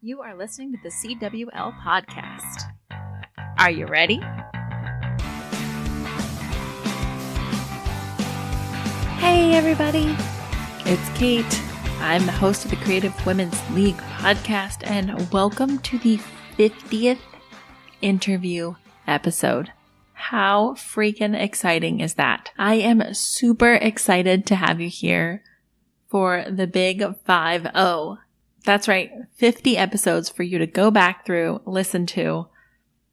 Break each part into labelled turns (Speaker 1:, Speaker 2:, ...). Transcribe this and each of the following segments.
Speaker 1: You are listening to the CWL podcast. Are you ready? Hey everybody, it's Kate. I'm the host of the Creative Women's League podcast, and welcome to the 50th interview episode. How freaking exciting is that? I am super excited to have you here for the big 5-0. That's right, 50 episodes for you to go back through, listen to.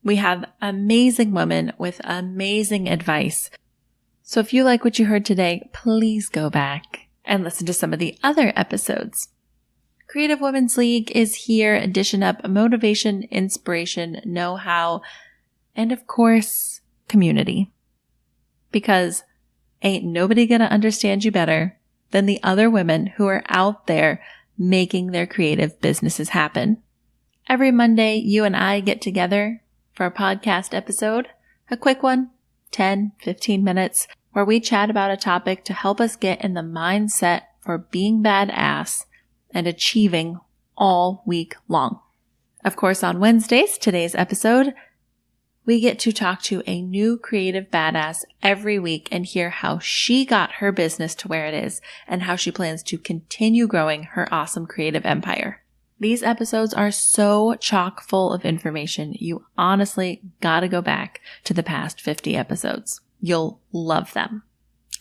Speaker 1: We have amazing women with amazing advice. So if you like what you heard today, please go back and listen to some of the other episodes. Creative Women's League is here, dishing up motivation, inspiration, know-how, and of course, community. Because ain't nobody gonna understand you better than the other women who are out there making their creative businesses happen. Every Monday, you and I get together for a podcast episode, a quick one, 10, 15 minutes, where we chat about a topic to help us get in the mindset for being badass and achieving all week long. Of course, on Wednesdays, today's episode, we get to talk to a new creative badass every week and hear how she got her business to where it is and how she plans to continue growing her awesome creative empire. These episodes are so chock full of information, you honestly gotta go back to the past 50 episodes. You'll love them.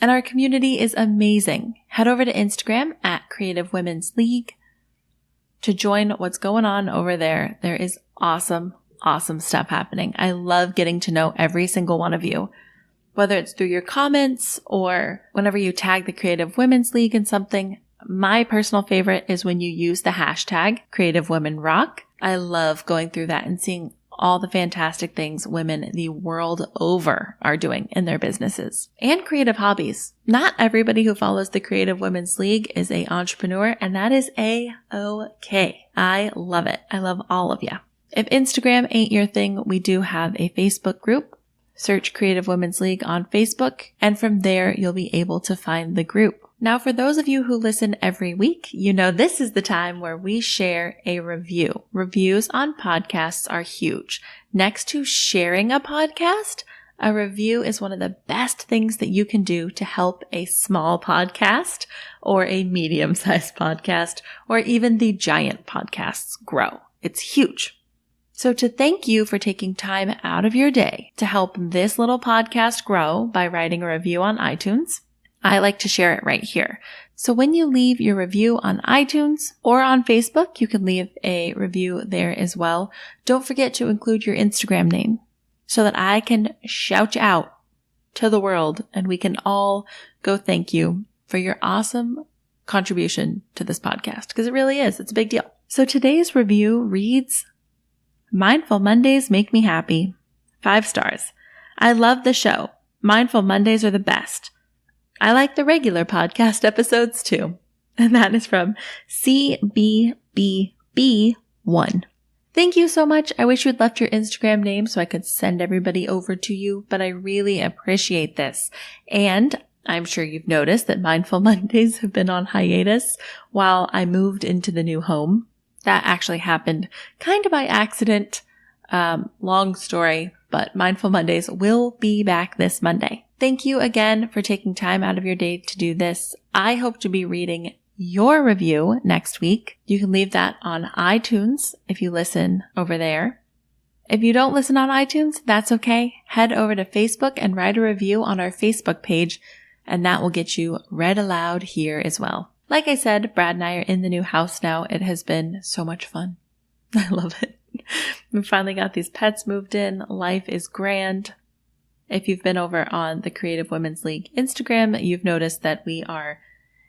Speaker 1: And our community is amazing. Head over to Instagram at Creative Women's League to join what's going on over there. There is awesome stuff happening. I love getting to know every single one of you, whether it's through your comments or whenever you tag the Creative Women's League in something. My personal favorite is when you use the hashtag Creative Women Rock. I love going through that and seeing all the fantastic things women the world over are doing in their businesses and creative hobbies. Not everybody who follows the Creative Women's League is an entrepreneur, and that is A-OK. I love it. I love all of you. If Instagram ain't your thing, we do have a Facebook group. Search Creative Women's League on Facebook, and from there, you'll be able to find the group. Now, for those of you who listen every week, you know this is the time where we share a review. Reviews on podcasts are huge. Next to sharing a podcast, a review is one of the best things that you can do to help a small podcast or a medium-sized podcast or even the giant podcasts grow. It's huge. So to thank you for taking time out of your day to help this little podcast grow by writing a review on iTunes, I like to share it right here. So when you leave your review on iTunes or on Facebook, you can leave a review there as well. Don't forget to include your Instagram name so that I can shout you out to the world and we can all go thank you for your awesome contribution to this podcast, because it really is. It's a big deal. So today's review reads, Mindful Mondays make me happy. 5 stars. I love the show. Mindful Mondays are the best. I like the regular podcast episodes too. And that is from CBBB1. Thank you so much. I wish you had left your Instagram name so I could send everybody over to you, but I really appreciate this. And I'm sure you've noticed that Mindful Mondays have been on hiatus while I moved into the new home. That actually happened kind of by accident. Long story, but Mindful Mondays will be back this Monday. Thank you again for taking time out of your day to do this. I hope to be reading your review next week. You can leave that on iTunes if you listen over there. If you don't listen on iTunes, that's okay. Head over to Facebook and write a review on our Facebook page, and that will get you read aloud here as well. Like I said, Brad and I are in the new house now. It has been so much fun. I love it. We finally got these pets moved in. Life is grand. If you've been over on the Creative Women's League Instagram, you've noticed that we are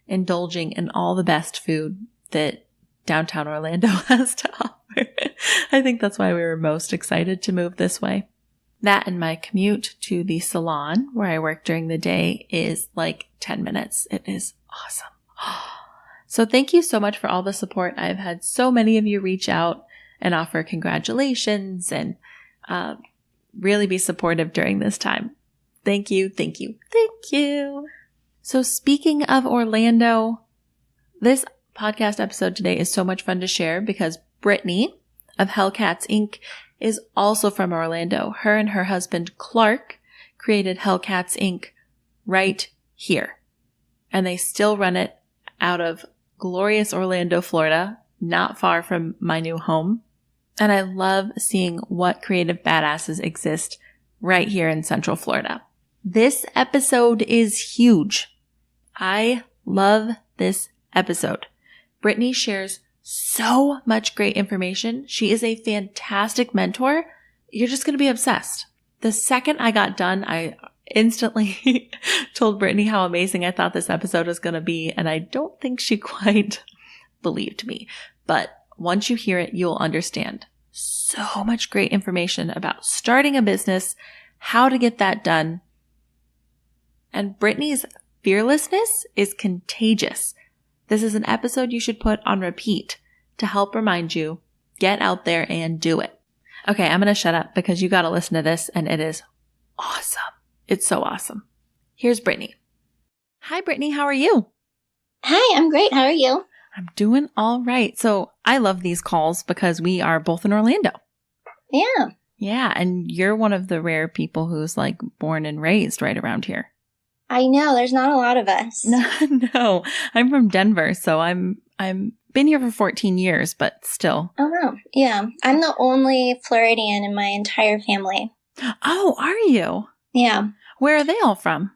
Speaker 1: indulging in all the best food that downtown Orlando has to offer. I think that's why we were most excited to move this way. That and my commute to the salon where I work during the day is like 10 minutes. It is awesome. So thank you so much for all the support. I've had so many of you reach out and offer congratulations and really be supportive during this time. Thank you, thank you, thank you. So speaking of Orlando, this podcast episode today is so much fun to share because Brittany of Hellcats Inc. is also from Orlando. Her and her husband, Clark, created Hellcats Inc. right here. And they still run it out of glorious Orlando, Florida, not far from my new home. And I love seeing what creative badasses exist right here in Central Florida. This episode is huge. I love this episode. Brittany shares so much great information. She is a fantastic mentor. You're just going to be obsessed. The second I got done, I instantly told Brittany how amazing I thought this episode was going to be, and I don't think she quite believed me. But once you hear it, you'll understand so much great information about starting a business, how to get that done. And Brittany's fearlessness is contagious. This is an episode you should put on repeat to help remind you, get out there and do it. Okay, I'm going to shut up because you got to listen to this, and it is awesome. It's so awesome. Here's Brittany. Hi, Brittany. How are you?
Speaker 2: Hi, I'm great. How are you?
Speaker 1: I'm doing all right. So I love these calls because we are both in Orlando.
Speaker 2: Yeah.
Speaker 1: Yeah. And you're one of the rare people who's like born and raised right around here.
Speaker 2: I know. There's not a lot of us.
Speaker 1: No, I'm from Denver. So I'm been here for 14 years, but still.
Speaker 2: Oh, wow. Yeah. I'm the only Floridian in my entire family.
Speaker 1: Oh, are you?
Speaker 2: Yeah.
Speaker 1: Where are they all from?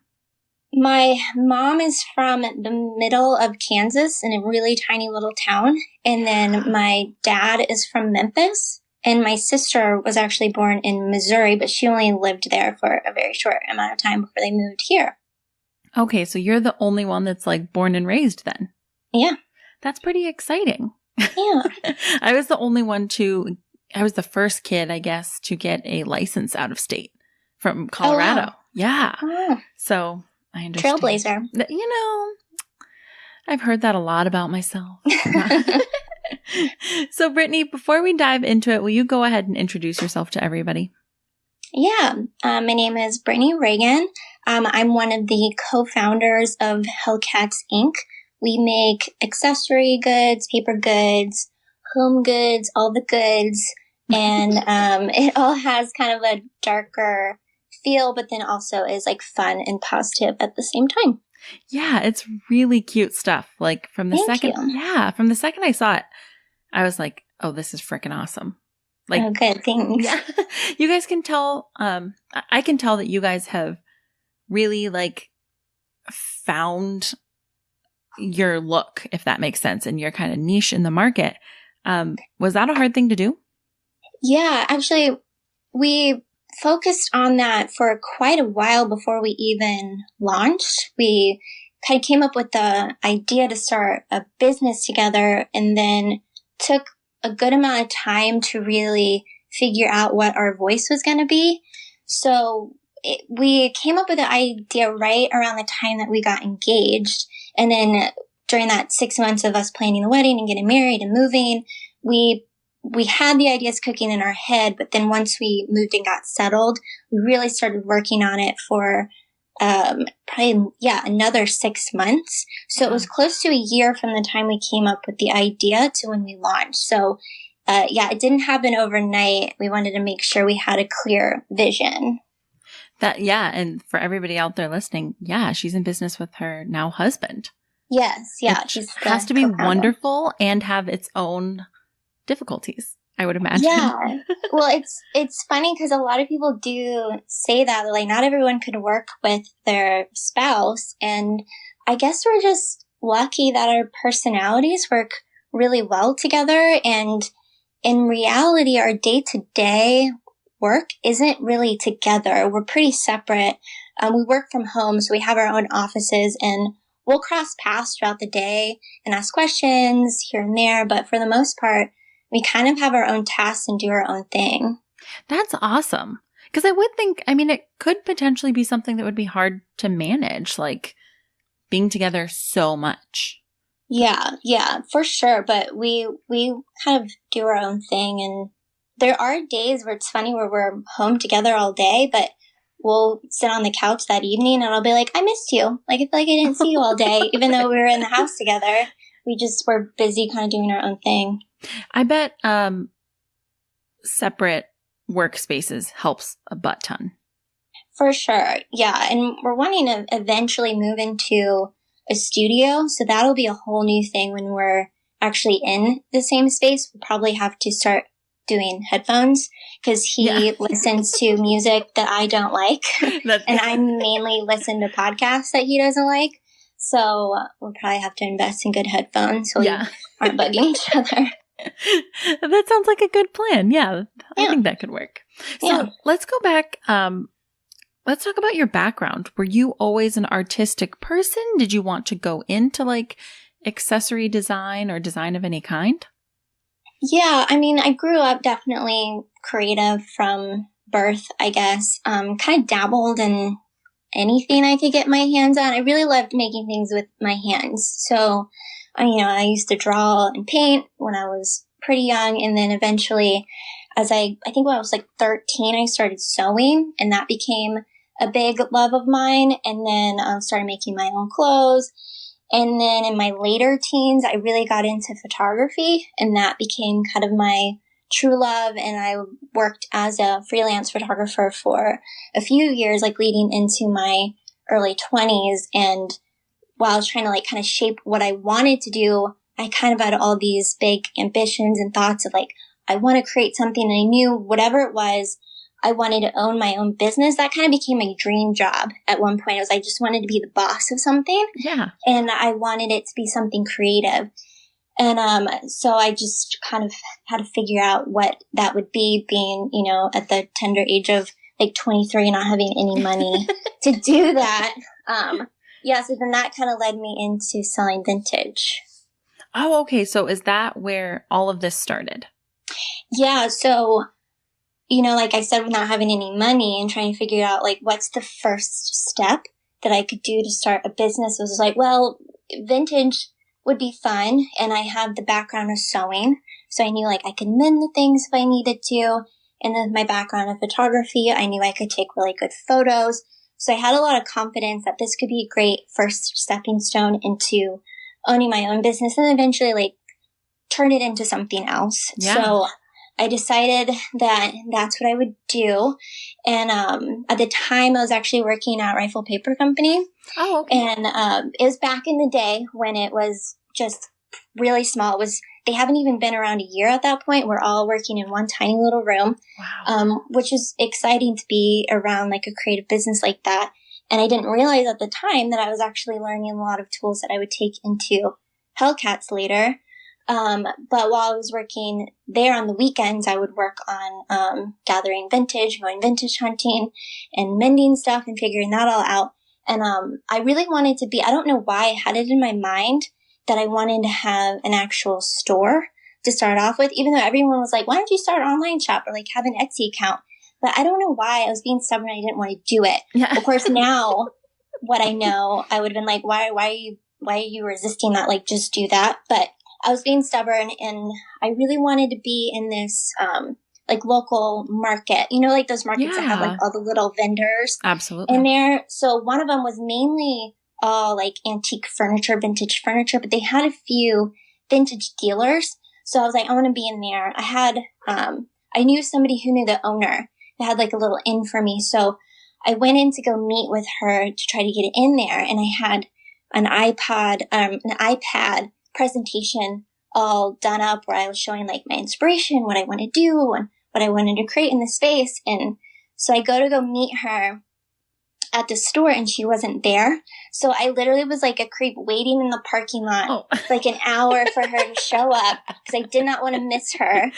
Speaker 2: My mom is from the middle of Kansas in a really tiny little town. And then my dad is from Memphis. And my sister was actually born in Missouri, but she only lived there for a very short amount of time before they moved here.
Speaker 1: Okay, so you're the only one that's like born and raised then.
Speaker 2: Yeah.
Speaker 1: That's pretty exciting.
Speaker 2: Yeah.
Speaker 1: I was the first kid, I guess, to get a license out of state from Colorado.
Speaker 2: Oh, wow.
Speaker 1: Yeah.
Speaker 2: Oh.
Speaker 1: So I understand.
Speaker 2: Trailblazer.
Speaker 1: You know, I've heard that a lot about myself. So Brittany, before we dive into it, will you go ahead and introduce yourself to everybody?
Speaker 2: Yeah. My name is Brittany Reagan. I'm one of the co-founders of Hellcats Inc. We make accessory goods, paper goods, home goods, all the goods. And it all has kind of a darker feel, but then also is like fun and positive at the same time.
Speaker 1: Yeah, it's really cute stuff. Like from the
Speaker 2: Thank
Speaker 1: second,
Speaker 2: you.
Speaker 1: yeah, from the second I saw it, I was like, oh, this is freaking awesome. Like,
Speaker 2: Oh, good. Thanks.
Speaker 1: yeah, you guys can tell, I can tell that you guys have really like found your look, if that makes sense, and your kind of niche in the market. Was that a hard thing to do?
Speaker 2: Yeah, actually, we focused on that for quite a while before we even launched. We kind of came up with the idea to start a business together and then took a good amount of time to really figure out what our voice was going to be. So we came up with the idea right around the time that we got engaged. And then during that 6 months of us planning the wedding and getting married and moving, we had the ideas cooking in our head, but then once we moved and got settled, we really started working on it for another 6 months. So it was close to a year from the time we came up with the idea to when we launched. So it didn't happen overnight. We wanted to make sure we had a clear vision.
Speaker 1: And for everybody out there listening, she's in business with her now husband.
Speaker 2: Yes, yeah.
Speaker 1: It has to be wonderful and have its own difficulties, I would imagine.
Speaker 2: Yeah. Well, it's funny because a lot of people do say that, like, not everyone could work with their spouse. And I guess we're just lucky that our personalities work really well together. And in reality, our day-to-day work isn't really together. We're pretty separate. We work from home, so we have our own offices, and we'll cross paths throughout the day and ask questions here and there. But for the most part, we kind of have our own tasks and do our own thing.
Speaker 1: That's awesome. Because I would think, it could potentially be something that would be hard to manage, like being together so much. Yeah, for sure. But we kind of do our own thing. And there are days where it's funny where we're home together all day, but we'll sit on the couch that evening and I'll be like, I missed you. Like, I feel like I didn't see you all day, even though we were in the house together. We just were busy kind of doing our own thing. I bet separate workspaces helps a butt ton.
Speaker 2: For sure. Yeah. And we're wanting to eventually move into a studio. So that'll be a whole new thing when we're actually in the same space. We'll probably have to start doing headphones because he listens to music that I don't like. And I mainly listen to podcasts that he doesn't like. So we'll probably have to invest in good headphones so we aren't bugging each other.
Speaker 1: That sounds like a good plan. Yeah. I think that could work. So let's go back. Let's talk about your background. Were you always an artistic person? Did you want to go into like accessory design or design of any kind?
Speaker 2: Yeah, I mean, I grew up definitely creative from birth, I guess. Kind of dabbled in anything I could get my hands on. I really loved making things with my hands. So, I used to draw and paint when I was pretty young. And then eventually, I think when I was like 13, I started sewing, and that became a big love of mine. And then started making my own clothes. And then in my later teens, I really got into photography, and that became kind of my true love. And I worked as a freelance photographer for a few years, like leading into my early 20s. And while I was trying to like kind of shape what I wanted to do, I kind of had all these big ambitions and thoughts of like, I want to create something. And I knew whatever it was, I wanted to own my own business. That kind of became my dream job at one point. I just wanted to be the boss of something.
Speaker 1: Yeah.
Speaker 2: And I wanted it to be something creative. And so I just kind of had to figure out what that would be, being, at the tender age of like 23, not having any money to do that. So then that kind of led me into selling vintage.
Speaker 1: Oh, okay. So is that where all of this started?
Speaker 2: Yeah. So, like I said, with not having any money and trying to figure out like what's the first step that I could do to start a business, was like, well, vintage would be fun. And I have the background of sewing. So I knew like I could mend the things if I needed to. And then my background of photography, I knew I could take really good photos. So I had a lot of confidence that this could be a great first stepping stone into owning my own business, and eventually like turn it into something else.
Speaker 1: Yeah.
Speaker 2: So I decided that that's what I would do. And at the time, I was actually working at Rifle Paper Company.
Speaker 1: Oh, okay.
Speaker 2: And it was back in the day when it was just really small. They haven't even been around a year at that point. We're all working in one tiny little room, which is exciting to be around like a creative business like that. And I didn't realize at the time that I was actually learning a lot of tools that I would take into Hellcats later. But while I was working there on the weekends, I would work on gathering vintage, going vintage hunting, and mending stuff and figuring that all out. And I really wanted to I don't know why I had it in my mind that I wanted to have an actual store to start off with, even though everyone was like, why don't you start an online shop or like have an Etsy account? But I don't know why. I was being stubborn. I didn't want to do it. Yeah. Of course, now what I know, I would have been like, why are you resisting that? Like, just do that. But I was being stubborn, and I really wanted to be in this, like local market, like those markets that have like all the little vendors in there. So one of them was mainly all like antique furniture, vintage furniture, but they had a few vintage dealers. So I was like, I want to be in there. I knew somebody who knew the owner that had like a little in for me. So I went in to go meet with her to try to get it in there. And I had an iPad presentation all done up where I was showing like my inspiration, what I want to do and what I wanted to create in the space. And so I go meet her at the store, and she wasn't there. So I literally was like a creep waiting in the parking lot like an hour for her to show up because I did not want to miss her.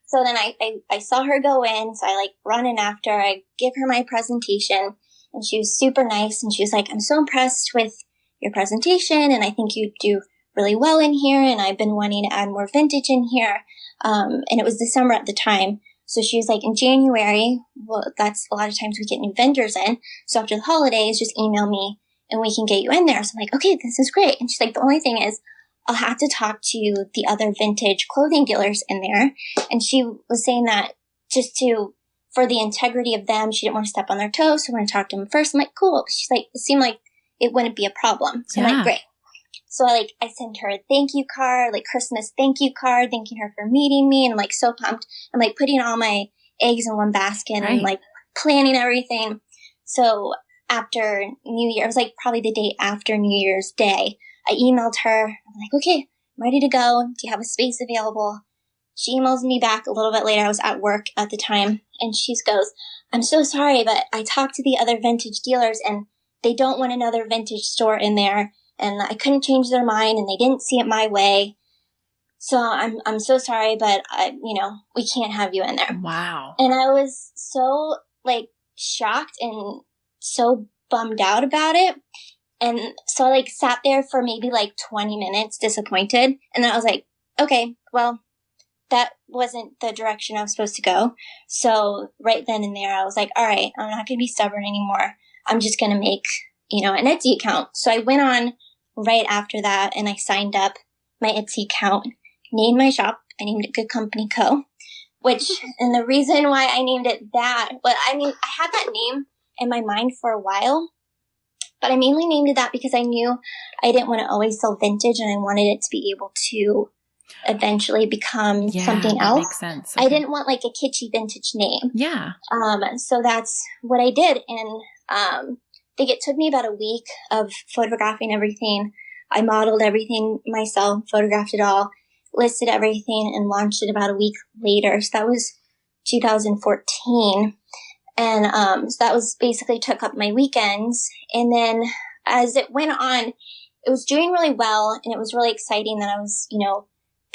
Speaker 2: So then I saw her go in. So I like run in after. I give her my presentation, and she was super nice. And she was like, I'm so impressed with your presentation, and I think you do really well in here. And I've been wanting to add more vintage in here. And it was December at the time. So she was like, in January, well, that's a lot of times we get new vendors in. So after the holidays, just email me and we can get you in there. So I'm like, okay, this is great. And she's like, the only thing is I'll have to talk to the other vintage clothing dealers in there. And she was saying that for the integrity of them, she didn't want to step on their toes. So I want to talk to them first. I'm like, cool. She's like, it seemed like it wouldn't be a problem. So I'm like, great. So I sent her a thank you card, Christmas thank you card, thanking her for meeting me. And I'm so pumped. I'm putting all my eggs in one basket and planning everything. So after New Year, it was probably the day after New Year's Day, I emailed her. I'm okay, I'm ready to go. Do you have a space available? She emails me back a little bit later. I was at work at the time. And she goes, I'm so sorry, but I talked to the other vintage dealers and they don't want another vintage store in there. And I couldn't change their mind and they didn't see it my way. So I'm so sorry, but we can't have you in there.
Speaker 1: Wow.
Speaker 2: And I was so shocked and so bummed out about it. And so I sat there for maybe 20 minutes disappointed. And then I was okay, well, that wasn't the direction I was supposed to go. So right then and there, I was all right, I'm not going to be stubborn anymore. I'm just going to make, an Etsy account. So I went on right after that and I signed up my Etsy account, named my shop. I named it Good Company Co., and the reason why I named it that, I had that name in my mind for a while, but I mainly named it that because I knew I didn't want to always sell vintage and I wanted it to be able to eventually become something else.
Speaker 1: Makes sense. Okay.
Speaker 2: I didn't want a kitschy vintage name.
Speaker 1: Yeah.
Speaker 2: So that's what I did. And I think it took me about a week of photographing everything. I modeled everything myself, photographed it all, listed everything, and launched it about a week later. So that was 2014. And so that was basically took up my weekends. And then as it went on, it was doing really well. And it was really exciting that I was,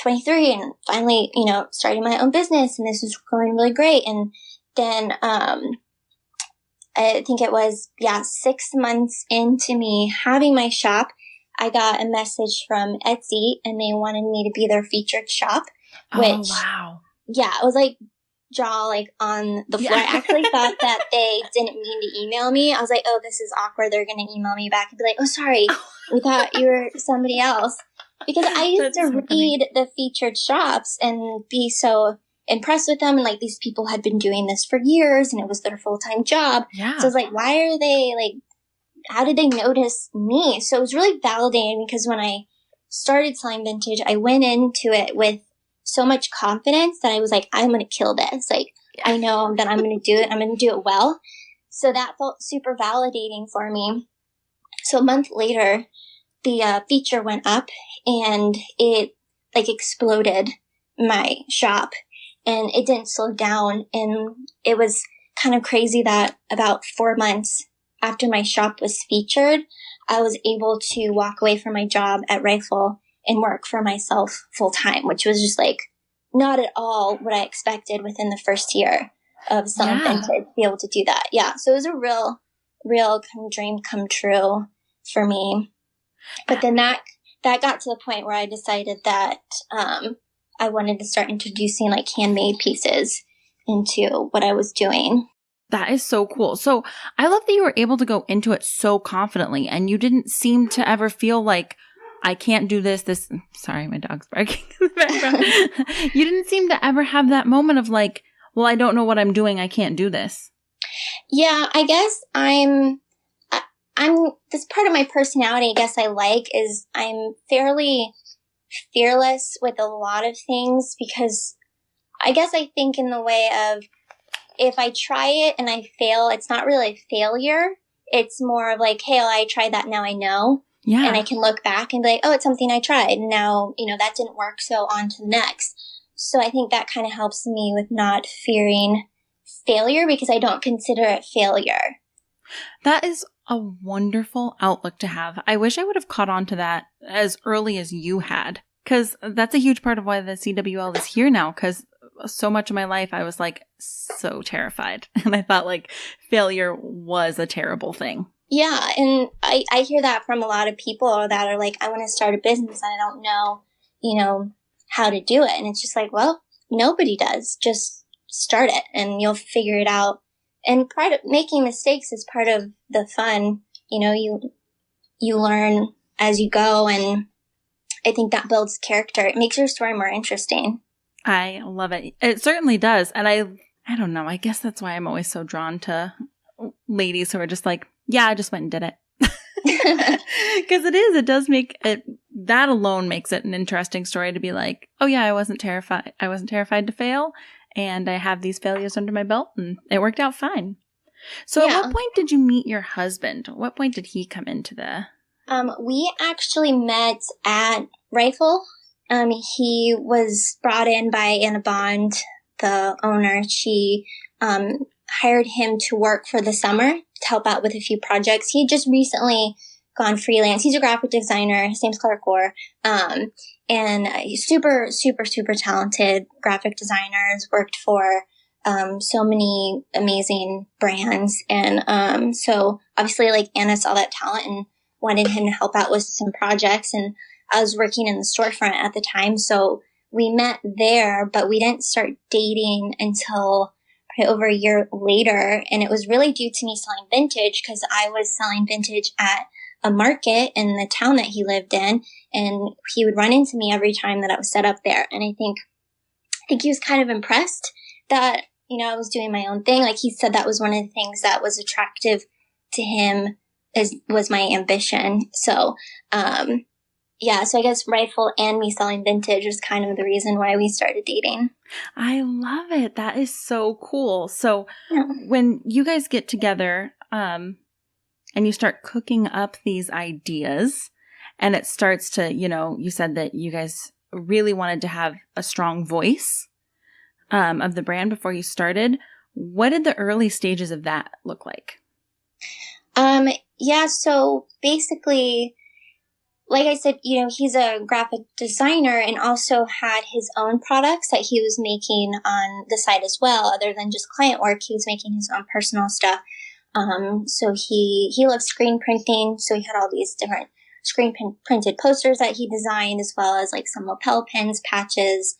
Speaker 2: 23 and finally, starting my own business. And this was going really great. And then I think it was, 6 months into me having my shop, I got a message from Etsy and they wanted me to be their featured shop, which,
Speaker 1: wow.
Speaker 2: Yeah, it was jaw on the floor. I actually thought that they didn't mean to email me. I was oh, this is awkward. They're going to email me back and be oh, sorry, we thought you were somebody else. Because I used to read the featured shops and be so impressed with them. And these people had been doing this for years and it was their full-time job.
Speaker 1: Yeah.
Speaker 2: So I was why are they how did they notice me? So it was really validating because when I started selling vintage, I went into it with so much confidence that I was I'm going to kill this. I know that I'm going to do it. I'm going to do it well. So that felt super validating for me. So a month later, the feature went up and it exploded my shop and it didn't slow down. And it was kind of crazy that about 4 months after my shop was featured, I was able to walk away from my job at Rifle and work for myself full time, which was just not at all what I expected within the first year of selling vintage to be able to do that. Yeah. So it was a real kind of dream come true for me. But then that got to the point where I decided that I wanted to start introducing handmade pieces into what I was doing.
Speaker 1: That is so cool. So I love that you were able to go into it so confidently and you didn't seem to ever feel I can't do this. Sorry, my dog's barking in the background. You didn't seem to ever have that moment of well, I don't know what I'm doing. I can't do this.
Speaker 2: Yeah, I guess I'm this part of my personality, I guess is I'm fairly fearless with a lot of things because I guess I think in the way of if I try it and I fail, it's not really a failure. It's more of hey, I tried that. Now I know. Yeah. And I can look back and be oh, it's something I tried. And now, that didn't work. So on to the next. So I think that kind of helps me with not fearing failure because I don't consider it failure.
Speaker 1: That is a wonderful outlook to have. I wish I would have caught on to that as early as you had, because that's a huge part of why the CWL is here now, because so much of my life I was so terrified. And I thought failure was a terrible thing.
Speaker 2: Yeah. And I hear that from a lot of people that are I want to start a business and I don't know, how to do it. And it's just well, nobody does. Just start it and you'll figure it out. And part of making mistakes is part of the fun. You learn as you go. And I think that builds character. It makes your story more interesting.
Speaker 1: I love it. It certainly does. And I don't know. I guess that's why I'm always so drawn to ladies who are just yeah, I just went and did it. Because it does make it that alone makes it an interesting story to be like, oh yeah, I wasn't terrified. I wasn't terrified to fail. And I have these failures under my belt and it worked out fine. So
Speaker 2: Yeah.
Speaker 1: at what point did you meet your husband? What point did he come into the...
Speaker 2: We actually met at Rifle. He was brought in by Anna Bond, the owner. She hired him to work for the summer to help out with a few projects. He just recently gone freelance. He's a graphic designer. His name's Clark Orr. And he's super, super, super talented graphic designers, worked for so many amazing brands. And so obviously like Anna saw that talent and wanted him to help out with some projects. And I was working in the storefront at the time. So we met there, but we didn't start dating until probably over a year later. And it was really due to me selling vintage because I was selling vintage at a market in the town that he lived in. And he would run into me every time that I was set up there. And I think he was kind of impressed that, I was doing my own thing. Like he said that was one of the things that was attractive to him was my ambition. So, so I guess Rifle and me selling vintage was kind of the reason why we started dating.
Speaker 1: I love it. That is so cool. So when you guys get together, and you start cooking up these ideas and it starts to, you said that you guys really wanted to have a strong voice, of the brand before you started. What did the early stages of that look like?
Speaker 2: So basically, like I said, he's a graphic designer and also had his own products that he was making on the side as well. Other than just client work, he was making his own personal stuff. So he loves screen printing. So he had all these different printed posters that he designed, as well as like some lapel pins, patches,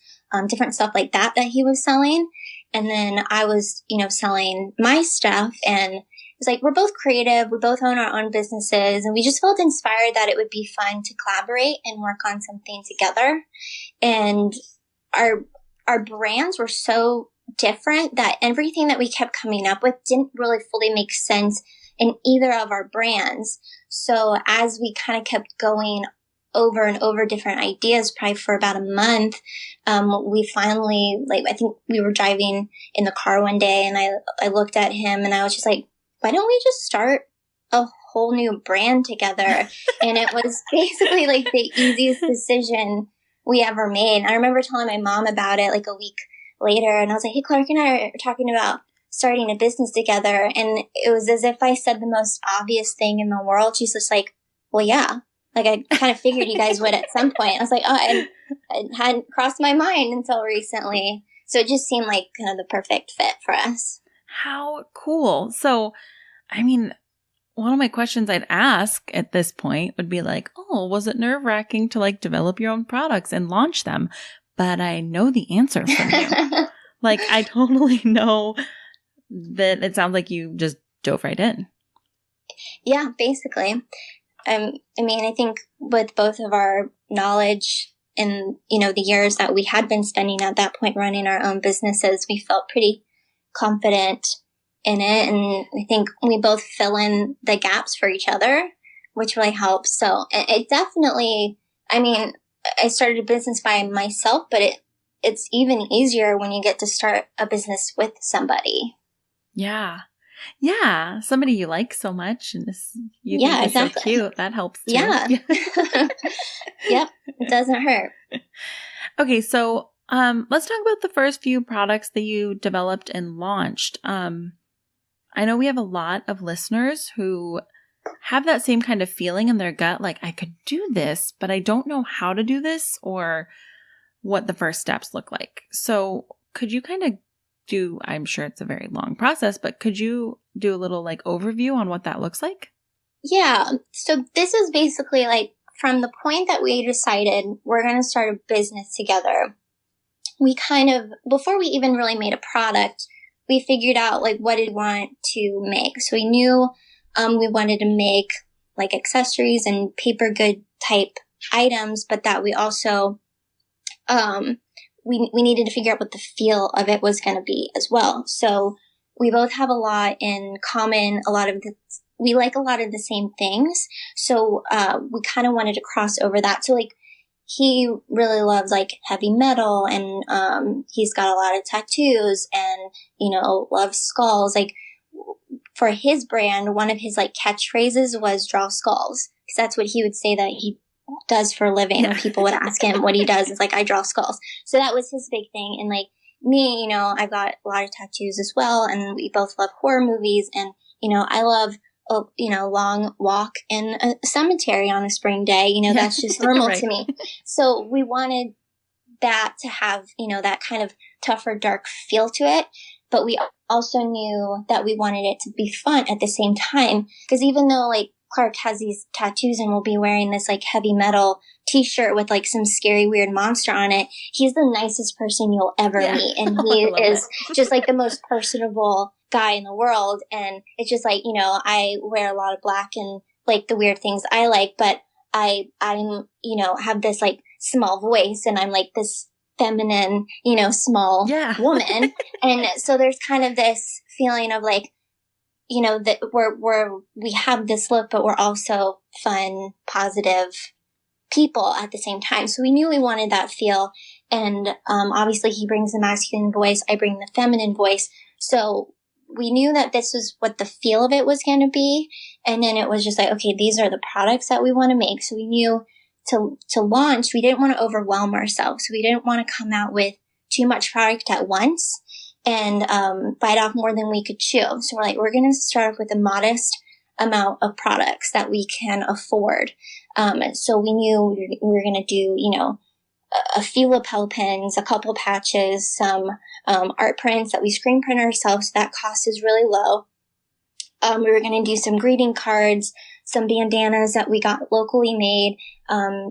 Speaker 2: different stuff like that he was selling. And then I was, selling my stuff, and it's like, we're both creative. We both own our own businesses, and we just felt inspired that it would be fun to collaborate and work on something together. And our brands were so different that everything that we kept coming up with didn't really fully make sense in either of our brands. So as we kind of kept going over and over different ideas, probably for about a month, we finally, I think we were driving in the car one day, and I looked at him and I was just like, why don't we just start a whole new brand together? And it was basically like the easiest decision we ever made. I remember telling my mom about it like a week later, and I was like, hey, Clark and I are talking about starting a business together. And it was as if I said the most obvious thing in the world. She's just like, well, yeah. Like, I kind of figured you guys would at some point. I was like, oh, it hadn't crossed my mind until recently. So it just seemed like kind of the perfect fit for us.
Speaker 1: How cool. So, I mean, one of my questions I'd ask at this point would be like, oh, was it nerve-wracking to like develop your own products and launch them? But I know the answer from you. Like, I totally know that it sounds like you just dove right in.
Speaker 2: Yeah, basically. I think with both of our knowledge and, the years that we had been spending at that point running our own businesses, we felt pretty confident in it. And I think we both fill in the gaps for each other, which really helps. So it definitely, I started a business by myself, but it's even easier when you get to start a business with somebody.
Speaker 1: Yeah. Yeah. Somebody you like so much and you think is so cute. That helps too.
Speaker 2: Yeah. Yep. It doesn't hurt.
Speaker 1: Okay. So, let's talk about the first few products that you developed and launched. I know we have a lot of listeners who have that same kind of feeling in their gut, like I could do this, but I don't know how to do this or what the first steps look like. So could you kind of I'm sure it's a very long process, but could you do a little like overview on what that looks like?
Speaker 2: Yeah. So this is basically like from the point that we decided we're going to start a business together, we kind of, before we even really made a product, we figured out like what did we want to make. So we knew we wanted to make like accessories and paper good type items, but that we also we needed to figure out what the feel of it was going to be as well. So we both have a lot in common. A lot of the we like a lot of the same things. So, we kind of wanted to cross over that. So like, he really loves like heavy metal and, he's got a lot of tattoos and, loves skulls. Like for his brand, one of his like catchphrases was draw skulls. Cause that's what he would say that he does for a living. Yeah. People would ask him what he does. It's like, I draw skulls. So that was his big thing. And like me, I've got a lot of tattoos as well. And we both love horror movies. And, I love long walk in a cemetery on a spring day. That's just normal right. to me. So we wanted that to have, that kind of tougher, dark feel to it. But we also knew that we wanted it to be fun at the same time. Because even though like Clark has these tattoos and will be wearing this like heavy metal t-shirt with like some scary weird monster on it, he's the nicest person you'll ever meet. And he is just like the most personable guy in the world. And it's just like, I wear a lot of black and like the weird things I like, but I'm, have this like small voice and I'm like this feminine, small woman. And so there's kind of this feeling of like, that we have this look, but we're also fun, positive people at the same time. So we knew we wanted that feel. And, obviously he brings the masculine voice. I bring the feminine voice. So we knew that this was what the feel of it was going to be. And then it was just like, okay, these are the products that we want to make. So we knew to launch, we didn't want to overwhelm ourselves. We didn't want to come out with too much product at once and bite off more than we could chew. So we're like, we're going to start off with a modest amount of products that we can afford. So we knew we were going to do, a few lapel pins, a couple patches, some art prints that we screen print ourselves. So that cost is really low. We were going to do some greeting cards, some bandanas that we got locally made,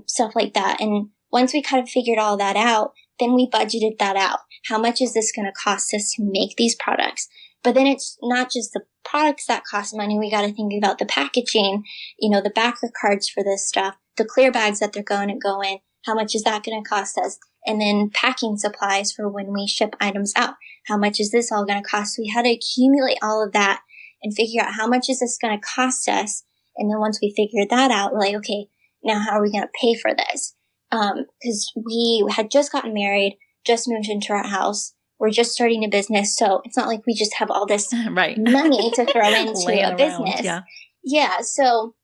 Speaker 2: stuff like that. And once we kind of figured all that out, then we budgeted that out. How much is this going to cost us to make these products? But then it's not just the products that cost money. We got to think about the packaging, the backer cards for this stuff, the clear bags that they're going to go in. How much is that going to cost us? And then packing supplies for when we ship items out. How much is this all going to cost? So we had to accumulate all of that and figure out how much is this going to cost us. And then once we figured that out, we're like, okay, now how are we going to pay for this? Because we had just gotten married, just moved into our house. We're just starting a business. So it's not like we just have all this money to throw into a business. Yeah. So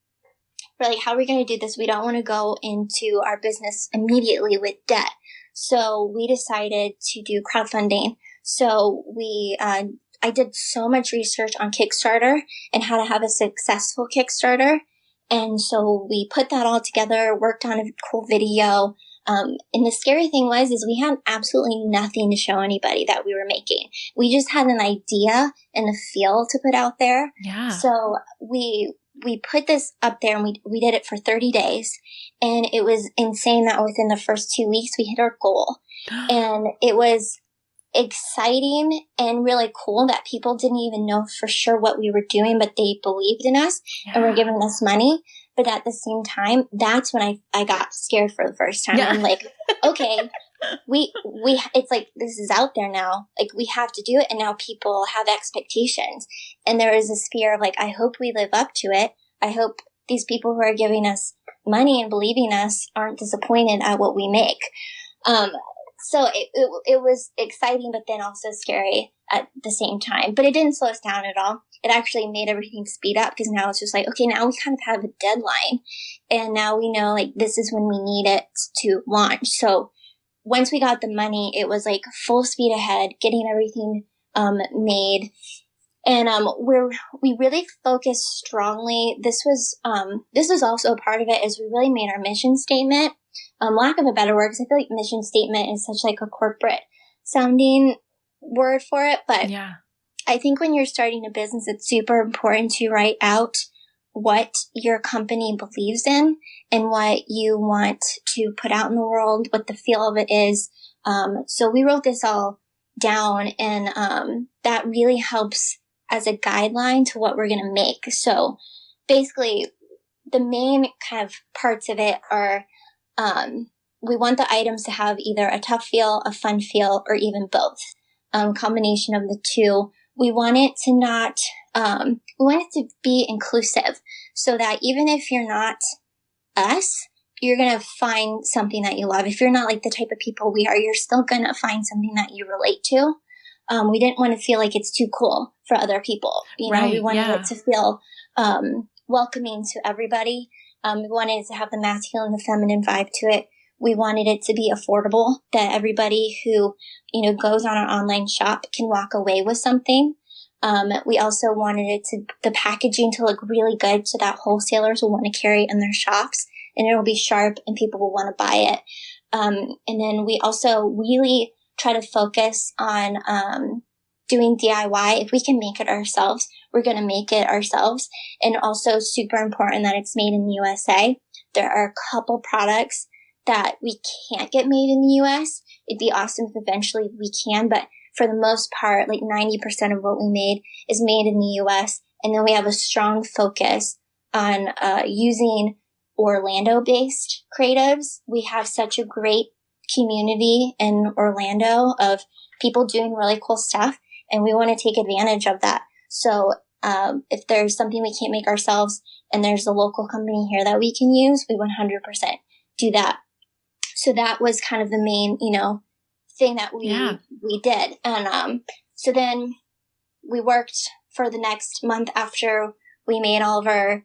Speaker 2: we're like, how are we going to do this? We don't want to go into our business immediately with debt. So we decided to do crowdfunding. So I did so much research on Kickstarter and how to have a successful Kickstarter. And so we put that all together, worked on a cool video. And the scary thing is we had absolutely nothing to show anybody that we were making. We just had an idea and a feel to put out there. Yeah. So we put this up there and we did it for 30 days. And it was insane that within the first 2 weeks we hit our goal. And it was exciting and really cool that people didn't even know for sure what we were doing, but they believed in us and were giving us money. But at the same time, that's when I got scared for the first time. I'm like, okay, it's like, this is out there now. Like, we have to do it. And now people have expectations. And there is this fear of like, I hope we live up to it. I hope these people who are giving us money and believing us aren't disappointed at what we make. So it was exciting, but then also scary at the same time. But it didn't slow us down at all. It actually made everything speed up because now it's just like, okay, now we kind of have a deadline. And now we know like this is when we need it to launch. So once we got the money, it was like full speed ahead, getting everything made. And we really focused strongly. This was also a part of it is we really made our mission statement. Lack of a better word, because I feel like mission statement is such like a corporate sounding word for it. But yeah. I think when you're starting a business, it's super important to write out what your company believes in and what you want to put out in the world, what the feel of it is. So we wrote this all down, and that really helps as a guideline to what we're going to make. So basically, the main kind of parts of it are we want the items to have either a tough feel, a fun feel, or even both. Combination of the two. We want it to not we want it to be inclusive so that even if you're not us, you're going to find something that you love. If you're not like the type of people we are, you're still going to find something that you relate to. We didn't want to feel like it's too cool for other people. You know, we wanted it to feel welcoming to everybody. We wanted it to have the masculine and the feminine vibe to it. We wanted it to be affordable, that everybody who, you know, goes on our online shop can walk away with something. We also wanted the packaging to look really good so that wholesalers will want to carry it in their shops, and it'll be sharp and people will want to buy it. And then we also really try to focus on doing DIY. If we can make it ourselves, we're going to make it ourselves. And also super important that it's made in the USA. There are a couple products that we can't get made in the US. It'd be awesome if eventually we can, but for the most part, like 90% of what we made is made in the US. And then we have a strong focus on using Orlando-based creatives. We have such a great community in Orlando of people doing really cool stuff, and we want to take advantage of that. So if there's something we can't make ourselves and there's a local company here that we can use, we 100% do that. So that was kind of the main, you know, thing that we did. And so then we worked for the next month after we made all of our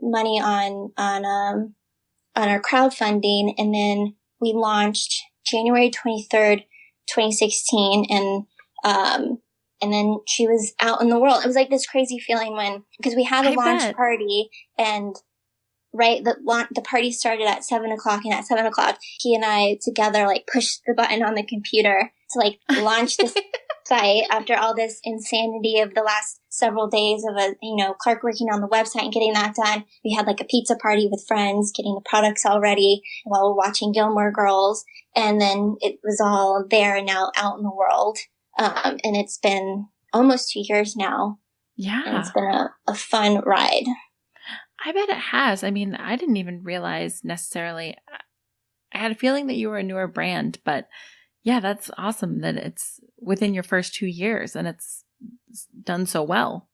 Speaker 2: money on our crowdfunding, and then we launched January 23rd, 2016, and then she was out in the world. It was like this crazy feeling because we had a launch party, and the party started at 7:00, and at 7:00, he and I together like pushed the button on the computer to like launch this site after all this insanity of the last several days of Clark working on the website and getting that done. We had like a pizza party with friends, getting the products all ready while we're watching Gilmore Girls. And then it was all there and now out in the world. And it's been almost 2 years now.
Speaker 1: Yeah.
Speaker 2: And it's been a fun ride.
Speaker 1: I bet it has. I mean, I didn't even realize necessarily. I had a feeling that you were a newer brand, but yeah, that's awesome that it's within your first 2 years and it's done so well.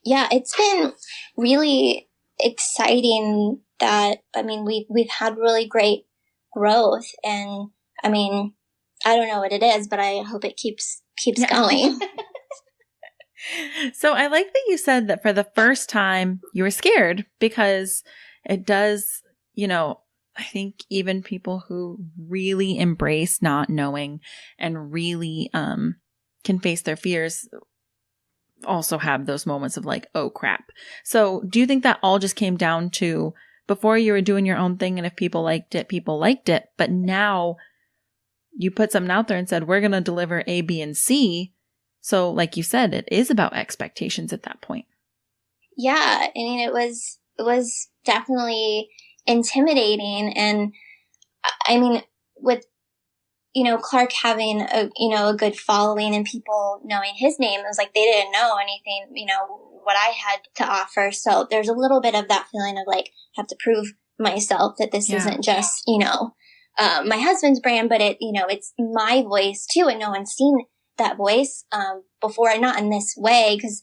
Speaker 2: Yeah, it's been really exciting that, I mean, we've had really great growth, and I mean, I don't know what it is, but I hope it keeps going.
Speaker 1: So I like that you said that for the first time you were scared, because it does, I think even people who really embrace not knowing and really can face their fears also have those moments of like, oh crap. So do you think that all just came down to before you were doing your own thing, and if people liked it, but now you put something out there and said, we're going to deliver A, B, and C. So like you said, it is about expectations at that point.
Speaker 2: Yeah. I mean, it was definitely intimidating. And I mean, with, Clark having a good following and people knowing his name, it was like they didn't know anything, what I had to offer. So there's a little bit of that feeling of like, have to prove myself that this isn't just, my husband's brand, but it's my voice too. And no one's seen that voice before, not in this way. Because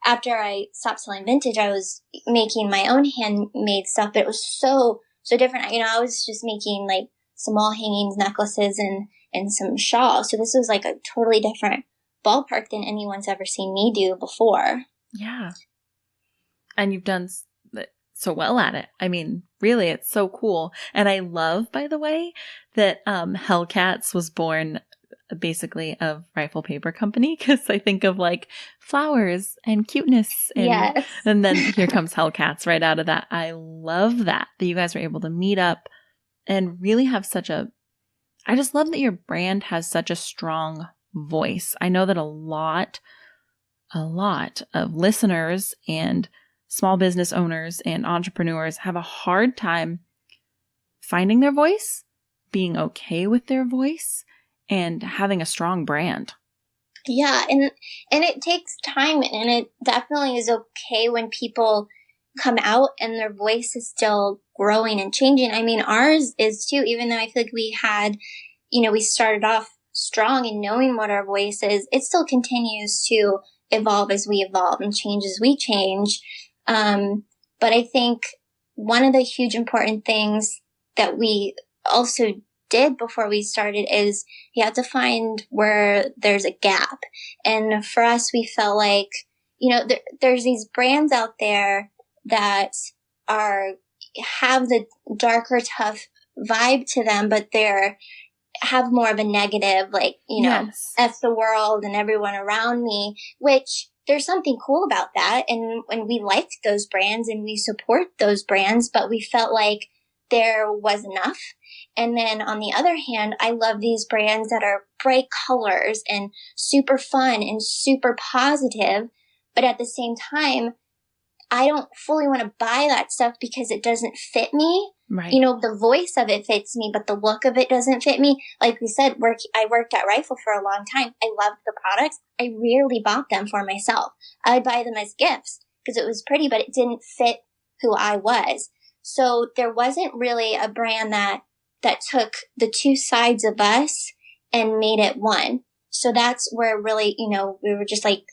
Speaker 2: after I stopped selling vintage, I was making my own handmade stuff, but it was so different. I was just making like some wall hangings, necklaces, and some shawls. So this was like a totally different ballpark than anyone's ever seen me do before.
Speaker 1: Yeah. And you've done so well at it. I mean, really, it's so cool. And I love, by the way, that Hellcats was born basically of Rifle Paper Company, because I think of like flowers and cuteness, and and then here comes Hellcats right out of that. I love that you guys were able to meet up and really have I just love that your brand has such a strong voice. I know that a lot of listeners and small business owners and entrepreneurs have a hard time finding their voice, being okay with their voice, and having a strong brand.
Speaker 2: Yeah. And it takes time, and it definitely is okay when people come out and their voice is still growing and changing. I mean, ours is too, even though I feel like we had, we started off strong and knowing what our voice is, it still continues to evolve as we evolve and change as we change. But I think one of the huge important things that we also did before we started is you have to find where there's a gap. And for us, we felt like, there's these brands out there that have the darker, tough vibe to them, but have more of a negative, like,
Speaker 1: Yes.
Speaker 2: F the world and everyone around me, which there's something cool about that. And we liked those brands and we support those brands, but we felt like there was enough. And then on the other hand, I love these brands that are bright colors and super fun and super positive. But at the same time, I don't fully want to buy that stuff because it doesn't fit me.
Speaker 1: Right.
Speaker 2: The voice of it fits me, but the look of it doesn't fit me. Like we said, I worked at Rifle for a long time. I loved the products. I rarely bought them for myself. I'd buy them as gifts because it was pretty, but it didn't fit who I was. So there wasn't really a brand that took the two sides of us and made it one. So that's where really, we were just like,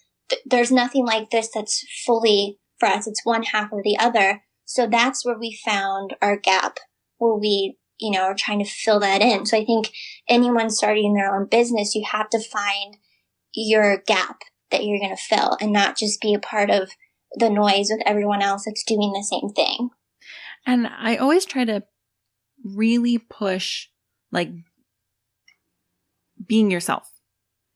Speaker 2: there's nothing like this that's fully for us. It's one half or the other. So that's where we found our gap, where we, are trying to fill that in. So I think anyone starting their own business, you have to find your gap that you're going to fill and not just be a part of the noise with everyone else that's doing the same thing.
Speaker 1: And I always try to really push, like, being yourself,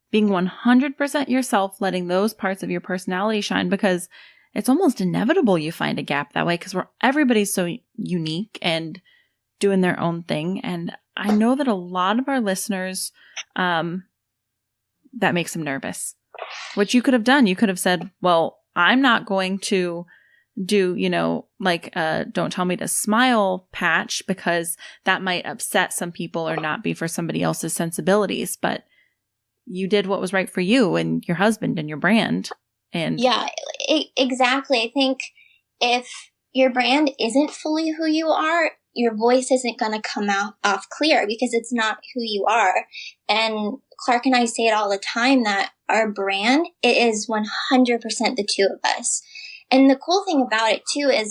Speaker 1: being 100% yourself, letting those parts of your personality shine, because it's almost inevitable you find a gap that way because everybody's so unique and doing their own thing. And I know that a lot of our listeners, that makes them nervous, which you could have done. You could have said, well, I'm not going to do, don't tell me to smile patch because that might upset some people or not be for somebody else's sensibilities. But you did what was right for you and your husband and your brand. And
Speaker 2: yeah, exactly. I think if your brand isn't fully who you are, your voice isn't going to come off clear because it's not who you are. And Clark and I say it all the time that our brand, it is 100% the two of us. And the cool thing about it too is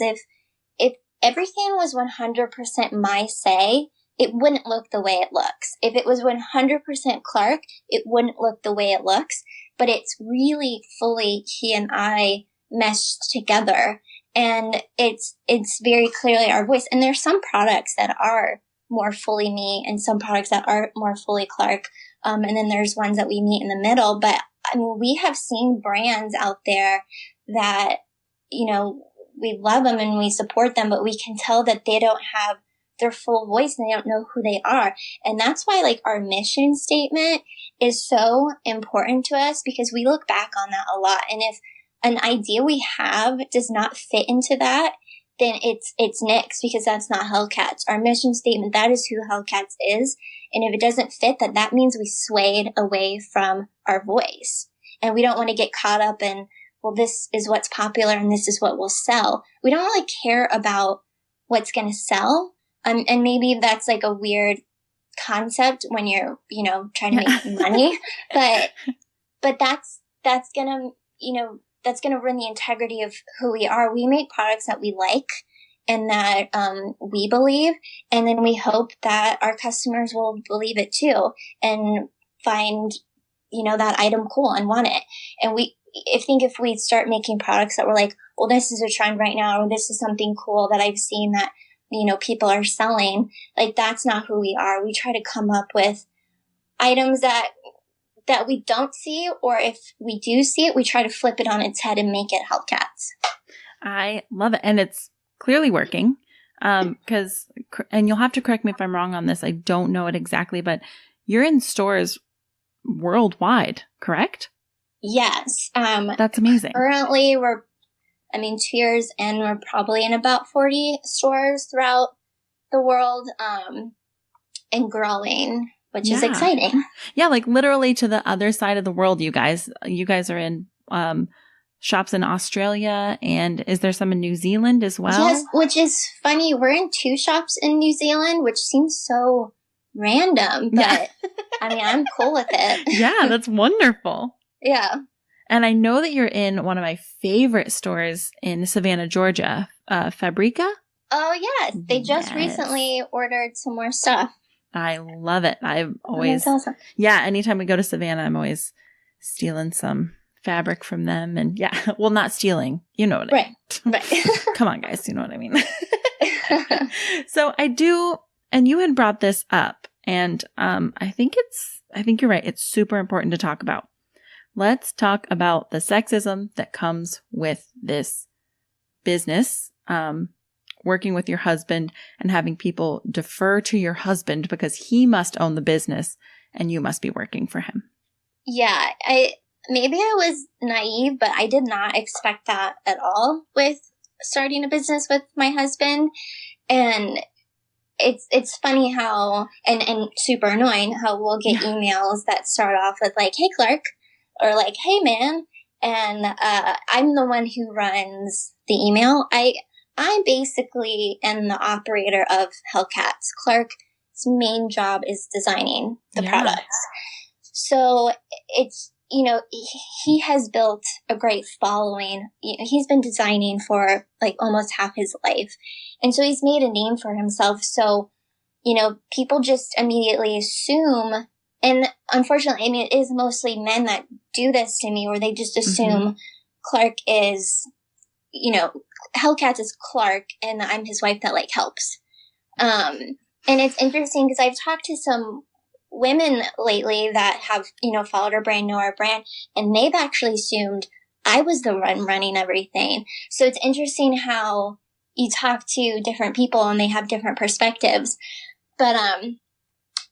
Speaker 2: if everything was 100% my say, it wouldn't look the way it looks. If it was 100% Clark, it wouldn't look the way it looks. But it's really fully he and I meshed together. And it's very clearly our voice. And there's some products that are more fully me and some products that are more fully Clark. And then there's ones that we meet in the middle. But I mean, we have seen brands out there that, we love them and we support them, but we can tell that they don't have their full voice and they don't know who they are. And that's why like our mission statement is so important to us because we look back on that a lot. And if an idea we have does not fit into that, then it's nixed because that's not Hellcats. Our mission statement, that is who Hellcats is. And if it doesn't fit, that means we swayed away from our voice. And we don't want to get caught up in, well, this is what's popular and this is what will sell. We don't really care about what's going to sell. And maybe that's like a weird concept when you're, trying to make money, but that's going to, that's going to ruin the integrity of who we are. We make products that we like and that, we believe. And then we hope that our customers will believe it too and find, that item cool and want it. And I think if we start making products that we're like, well, this is a trend right now, or this is something cool that I've seen that, people are selling, like that's not who we are. We try to come up with items that we don't see, or if we do see it, we try to flip it on its head and make it Hellcats.
Speaker 1: I love it. And it's clearly working. And you'll have to correct me if I'm wrong on this. I don't know it exactly, but you're in stores worldwide, correct?
Speaker 2: Yes.
Speaker 1: That's amazing.
Speaker 2: Currently, 2 years and we're probably in about 40 stores throughout the world, and growing, which is exciting.
Speaker 1: Yeah, like literally to the other side of the world, you guys are in shops in Australia, and is there some in New Zealand as well?
Speaker 2: Yes, which is funny. We're in 2 shops in New Zealand, which seems so random, but I'm cool with it.
Speaker 1: Yeah, that's wonderful.
Speaker 2: Yeah.
Speaker 1: And I know that you're in one of my favorite stores in Savannah, Georgia, phsyical.
Speaker 2: Oh, yes. They just recently ordered some more stuff.
Speaker 1: I love it. I've always,
Speaker 2: that's awesome.
Speaker 1: Yeah, anytime we go to Savannah, I'm always stealing some fabric from them. And yeah, well, not stealing. You know what I mean.
Speaker 2: Right.
Speaker 1: Come on, guys. You know what I mean. So I do, and you had brought this up, and I think you're right. It's super important to talk about. Let's talk about the sexism that comes with this business, working with your husband and having people defer to your husband because he must own the business and you must be working for him.
Speaker 2: Yeah, maybe I was naive, but I did not expect that at all with starting a business with my husband. And it's funny how, and super annoying how we'll get emails that start off with like, "Hey, Clark," or like, "Hey, man." And I'm the one who runs the email. I basically am the operator of Hellcats. Clark's main job is designing the products. So it's, he has built a great following. He's been designing for like almost half his life. And so he's made a name for himself. So, people just immediately assume, and unfortunately, I mean, it is mostly men that do this to me, where they just assume Clark is, Hellcats is Clark and I'm his wife that like helps. And it's interesting because I've talked to some women lately that have, followed our brand, know our brand, and they've actually assumed I was the one running everything. So it's interesting how you talk to different people and they have different perspectives. But,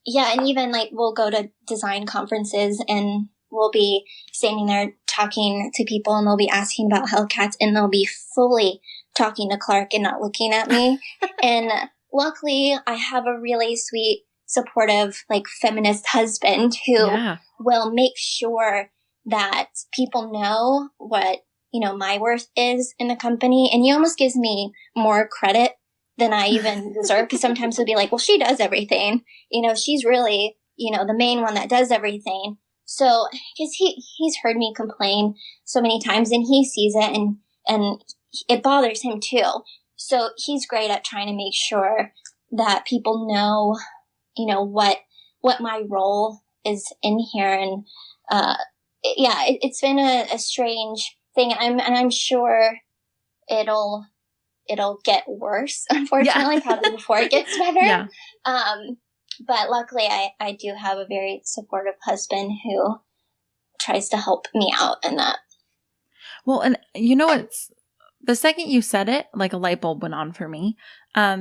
Speaker 2: yeah, and even like we'll go to design conferences and we'll be standing there talking to people and they'll be asking about Hellcats and they'll be fully talking to Clark and not looking at me. And luckily I have a really sweet, supportive, like feminist husband who will make sure that people know what, my worth is in the company. And he almost gives me more credit than I even deserve, because sometimes he'll be like, "Well, she does everything. She's really, the main one that does everything." So, because he's heard me complain so many times and he sees it and it bothers him too. So he's great at trying to make sure that people know, what my role is in here. And, it's been a strange thing. And I'm sure it'll get worse, unfortunately, probably before it gets better. But luckily I do have a very supportive husband who tries to help me out in that.
Speaker 1: Well, and it's the second you said it, like a light bulb went on for me,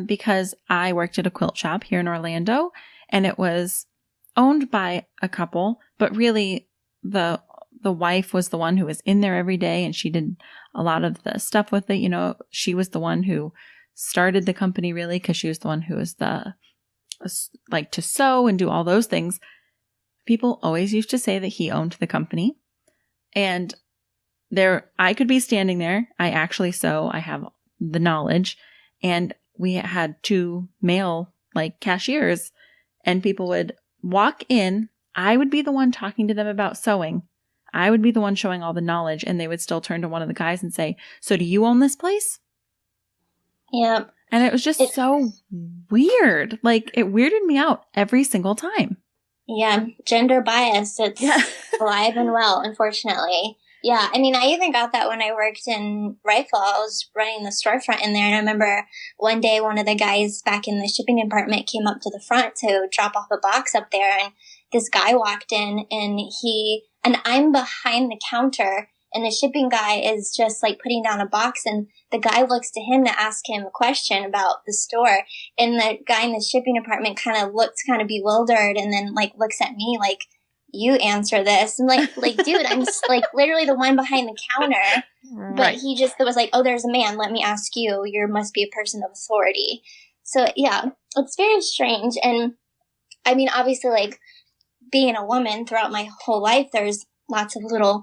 Speaker 1: because I worked at a quilt shop here in Orlando and it was owned by a couple, but really the wife was the one who was in there every day and she did a lot of the stuff with it. She was the one who started the company really, because she was the one who was like to sew and do all those things. People always used to say that he owned the company, and I could be standing there. I actually sew. I have the knowledge, and we had 2 male like cashiers, and people would walk in. I would be the one talking to them about sewing. I would be the one showing all the knowledge, and they would still turn to one of the guys and say, "So do you own this place?"
Speaker 2: Yeah.
Speaker 1: And it was just so weird. Like, it weirded me out every single time.
Speaker 2: Yeah. Gender bias. It's alive and well, unfortunately. Yeah. I mean, I even got that when I worked in Rifle. I was running the storefront in there. And I remember one day one of the guys back in the shipping department came up to the front to drop off a box up there. And this guy walked in and I'm behind the counter. And the shipping guy is just like putting down a box, and the guy looks to him to ask him a question about the store. And the guy in the shipping department kind of looks kind of bewildered and then like looks at me like, "You answer this." And like, dude, I'm just like literally the one behind the counter. But he just was like, "Oh, there's a man. Let me ask you. You must be a person of authority." So yeah, it's very strange. And I mean, obviously like being a woman throughout my whole life, there's lots of little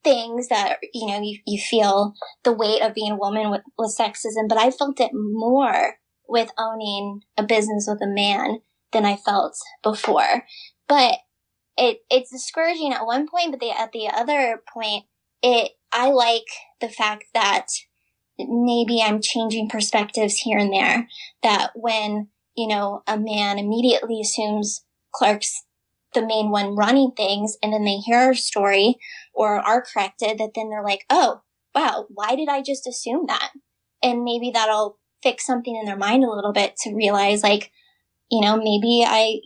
Speaker 2: things that, you feel the weight of being a woman with sexism, but I felt it more with owning a business with a man than I felt before. But it's discouraging at one point, but at the other point, I like the fact that maybe I'm changing perspectives here and there, that when, a man immediately assumes Clark's the main one running things, and then they hear our story or are corrected, that then they're like, oh, wow, why did I just assume that? And maybe that'll fix something in their mind a little bit to realize, like, maybe I,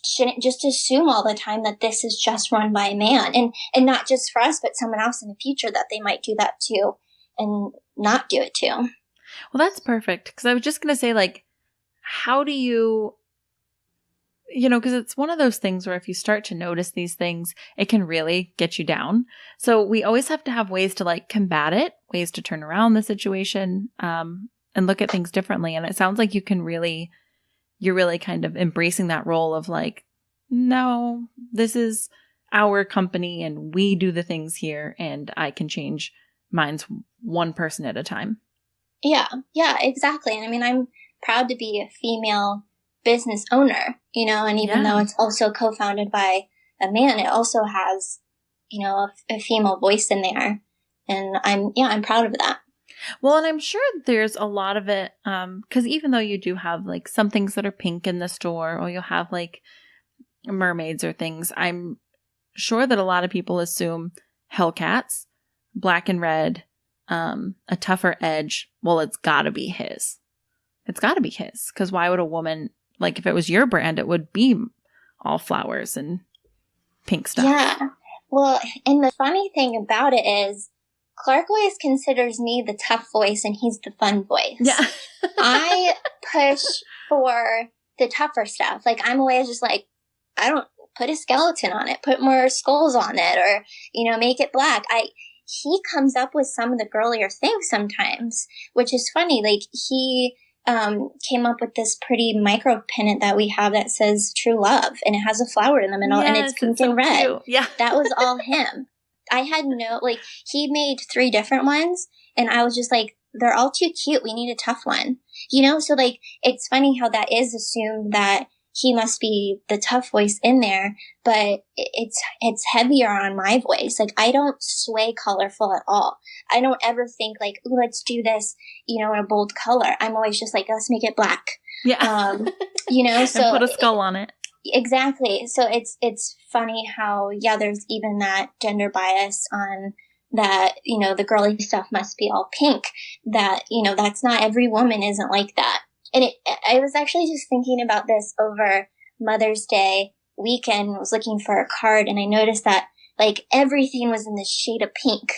Speaker 2: shouldn't just assume all the time that this is just run by a man, and not just for us, but someone else in the future that they might do that too and not do it too.
Speaker 1: Well, that's perfect. Because I was just going to say, like, how do you, because it's one of those things where if you start to notice these things, it can really get you down. So we always have to have ways to like combat it, ways to turn around the situation, and look at things differently. And it sounds like you're really kind of embracing that role of like, no, this is our company and we do the things here and I can change minds one person at a time.
Speaker 2: Yeah, exactly. And I mean, I'm proud to be a female business owner, and even though it's also co-founded by a man, it also has, a female voice in there. And I'm proud of that.
Speaker 1: Well, and I'm sure there's a lot of it, because even though you do have like some things that are pink in the store, or you'll have like mermaids or things, I'm sure that a lot of people assume Hellcats, black and red, a tougher edge. Well, it's got to be his. It's got to be his, because why would a woman, like if it was your brand, it would be all flowers and pink stuff.
Speaker 2: Yeah. Well, and the funny thing about it is, Clark always considers me the tough voice and he's the fun voice. Yeah. I push for the tougher stuff. Like, I'm always just like, I don't put a skeleton on it, put more skulls on it, or, make it black. He comes up with some of the girlier things sometimes, which is funny. Like, he came up with this pretty micro pennant that we have that says true love, and it has a flower in the middle, and it's pink and red. Cute. Yeah. That was all him. I had he made 3 different ones, and I was just like, they're all too cute. We need a tough one, So like, it's funny how that is assumed that he must be the tough voice in there, but it's heavier on my voice. Like, I don't sway colorful at all. I don't ever think like, ooh, let's do this, in a bold color. I'm always just like, let's make it black. Yeah. So
Speaker 1: and put a skull on it.
Speaker 2: Exactly. So it's funny how, there's even that gender bias on that, the girly stuff must be all pink, that, that's not, every woman isn't like that. And I was actually just thinking about this over Mother's Day weekend. I was looking for a card and I noticed that like everything was in this shade of pink.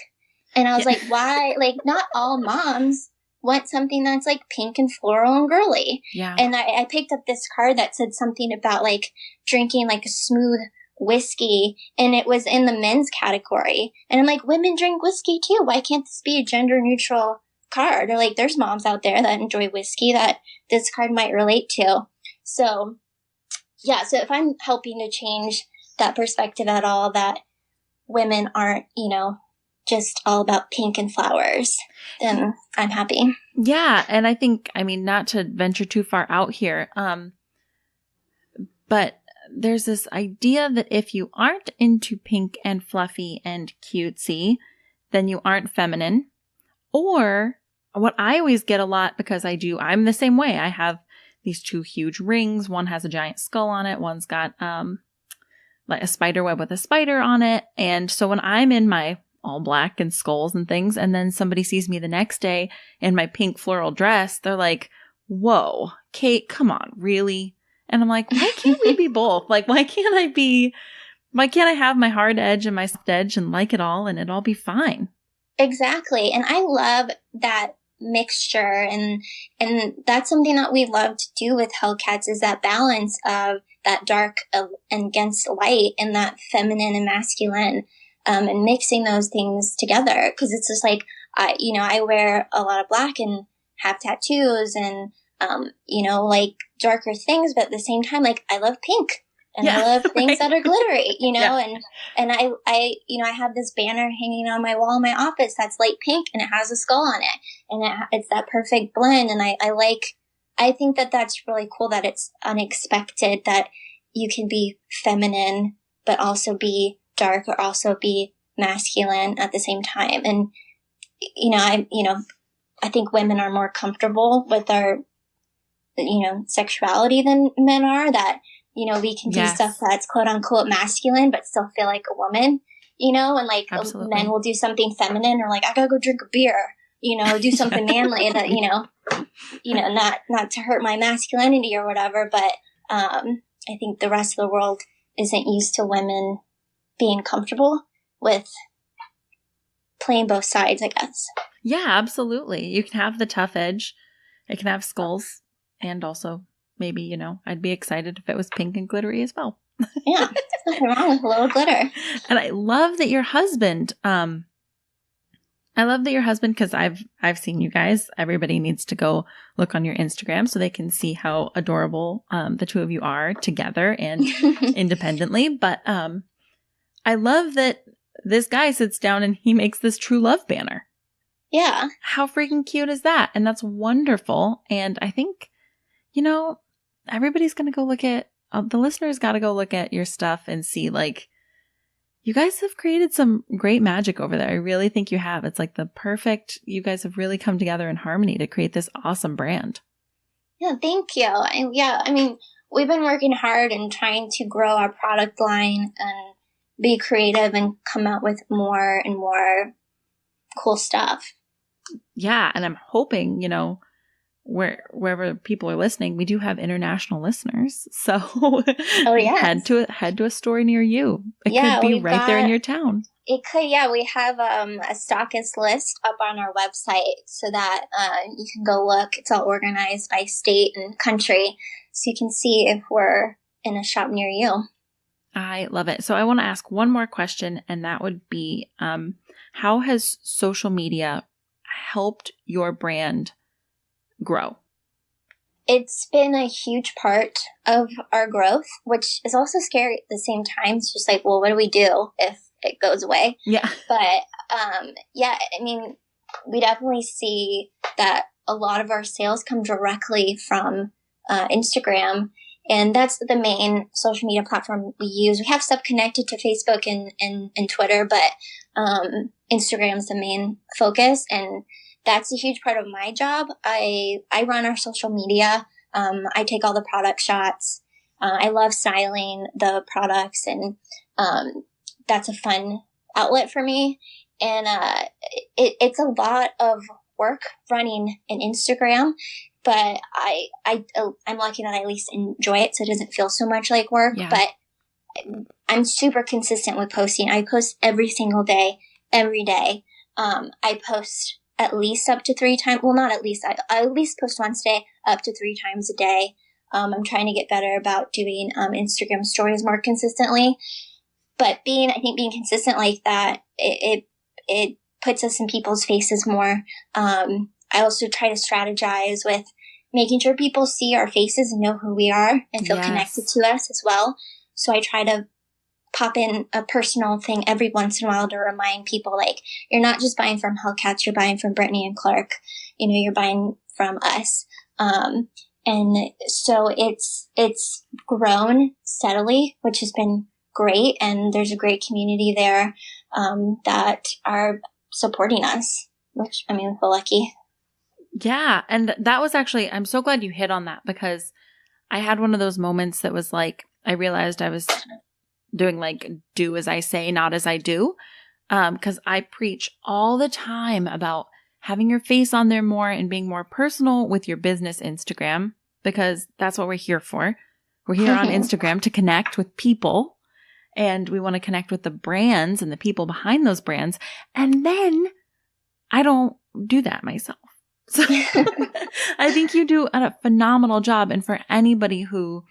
Speaker 2: And I was like, why? Like, not all moms want something that's like pink and floral and girly. Yeah. And I picked up this card that said something about like drinking like a smooth whiskey, and it was in the men's category. And I'm like, women drink whiskey too. Why can't this be a gender neutral card? Or like, there's moms out there that enjoy whiskey that this card might relate to. So so if I'm helping to change that perspective at all, that women aren't, just all about pink and flowers, then I'm happy.
Speaker 1: Yeah. And I think, not to venture too far out here, but there's this idea that if you aren't into pink and fluffy and cutesy, then you aren't feminine. Or what I always get a lot, because I'm the same way. I have these 2 huge rings. One has a giant skull on it. One's got like a spider web with a spider on it. And so when I'm in my all black and skulls and things, and then somebody sees me the next day in my pink floral dress, they're like, whoa, Kate, come on, really? And I'm like, why can't we be both? Like, why can't I have my hard edge and my soft edge and like it all, and it'll all be fine?
Speaker 2: Exactly. And I love that mixture, and that's something that we love to do with Hellcats, is that balance of that dark and against light, and that feminine and masculine, and mixing those things together. Because it's just like, I wear a lot of black and have tattoos and like darker things, but at the same time, like, I love pink. And I love things that are glittery, and I have this banner hanging on my wall in my office that's light pink, and it has a skull on it, and it's that perfect blend. And I think that that's really cool, that it's unexpected, that you can be feminine but also be dark or also be masculine at the same time. And, I think women are more comfortable with our, sexuality than men are, that, we can do stuff that's quote unquote masculine, but still feel like a woman, and like men will do something feminine or like, I gotta go drink a beer, do something manly that, not to hurt my masculinity or whatever. But, I think the rest of the world isn't used to women being comfortable with playing both sides, I guess.
Speaker 1: Yeah, absolutely. You can have the tough edge. It can have skulls. And also, maybe, I'd be excited if it was pink and glittery as well.
Speaker 2: Yeah, there's nothing wrong with a little glitter.
Speaker 1: And I love that your husband, because I've seen you guys. Everybody needs to go look on your Instagram so they can see how adorable the two of you are together and independently. But I love that this guy sits down and he makes this true love banner.
Speaker 2: Yeah.
Speaker 1: How freaking cute is that? And that's wonderful. And I think, everybody's going to go look at, the listeners got to go look at your stuff and see, like, you guys have created some great magic over there. I really think you have. It's like you guys have really come together in harmony to create this awesome brand.
Speaker 2: Yeah, thank you. And we've been working hard and trying to grow our product line and be creative and come out with more and more cool stuff. Yeah.
Speaker 1: And I'm hoping, wherever people are listening, we do have international listeners. So head to a store near you. It could be right there in your town.
Speaker 2: It could, yeah. We have a stockist list up on our website so that you can go look. It's all organized by state and country, so you can see if we're in a shop near you.
Speaker 1: I love it. So I want to ask one more question, and that would be, how has social media helped your brand grow?
Speaker 2: It's been a huge part of our growth, which is also scary at the same time. It's just like, well, what do we do if it goes away?
Speaker 1: Yeah.
Speaker 2: But, we definitely see that a lot of our sales come directly from Instagram. And that's the main social media platform we use. We have stuff connected to Facebook and Twitter, but Instagram is the main focus. And that's a huge part of my job. I run our social media. I take all the product shots. I love styling the products, and that's a fun outlet for me. And it's a lot of work running an Instagram, but I'm lucky that I at least enjoy it, so it doesn't feel so much like work. Yeah. But I'm super consistent with posting. I post every single day, every day. I post at least up to 3 times. Well, not at least. I at least post once a day, up to 3 times a day. I'm trying to get better about doing Instagram stories more consistently. But being consistent like that, it puts us in people's faces more. I also try to strategize with making sure people see our faces and know who we are and feel connected to us as well. So I try to pop in a personal thing every once in a while to remind people, like, you're not just buying from Hellcats, you're buying from Brittany and Clark. You're buying from us. And so it's grown steadily, which has been great. And there's a great community there, that are supporting us, which, we feel lucky.
Speaker 1: Yeah. And that was actually, I'm so glad you hit on that, because I had one of those moments that was like, I realized I was doing like do as I say, not as I do. Because I preach all the time about having your face on there more and being more personal with your business Instagram, because that's what we're here for. We're here on Instagram to connect with people, and we want to connect with the brands and the people behind those brands. And then I don't do that myself. So I think you do a phenomenal job. And for anybody who,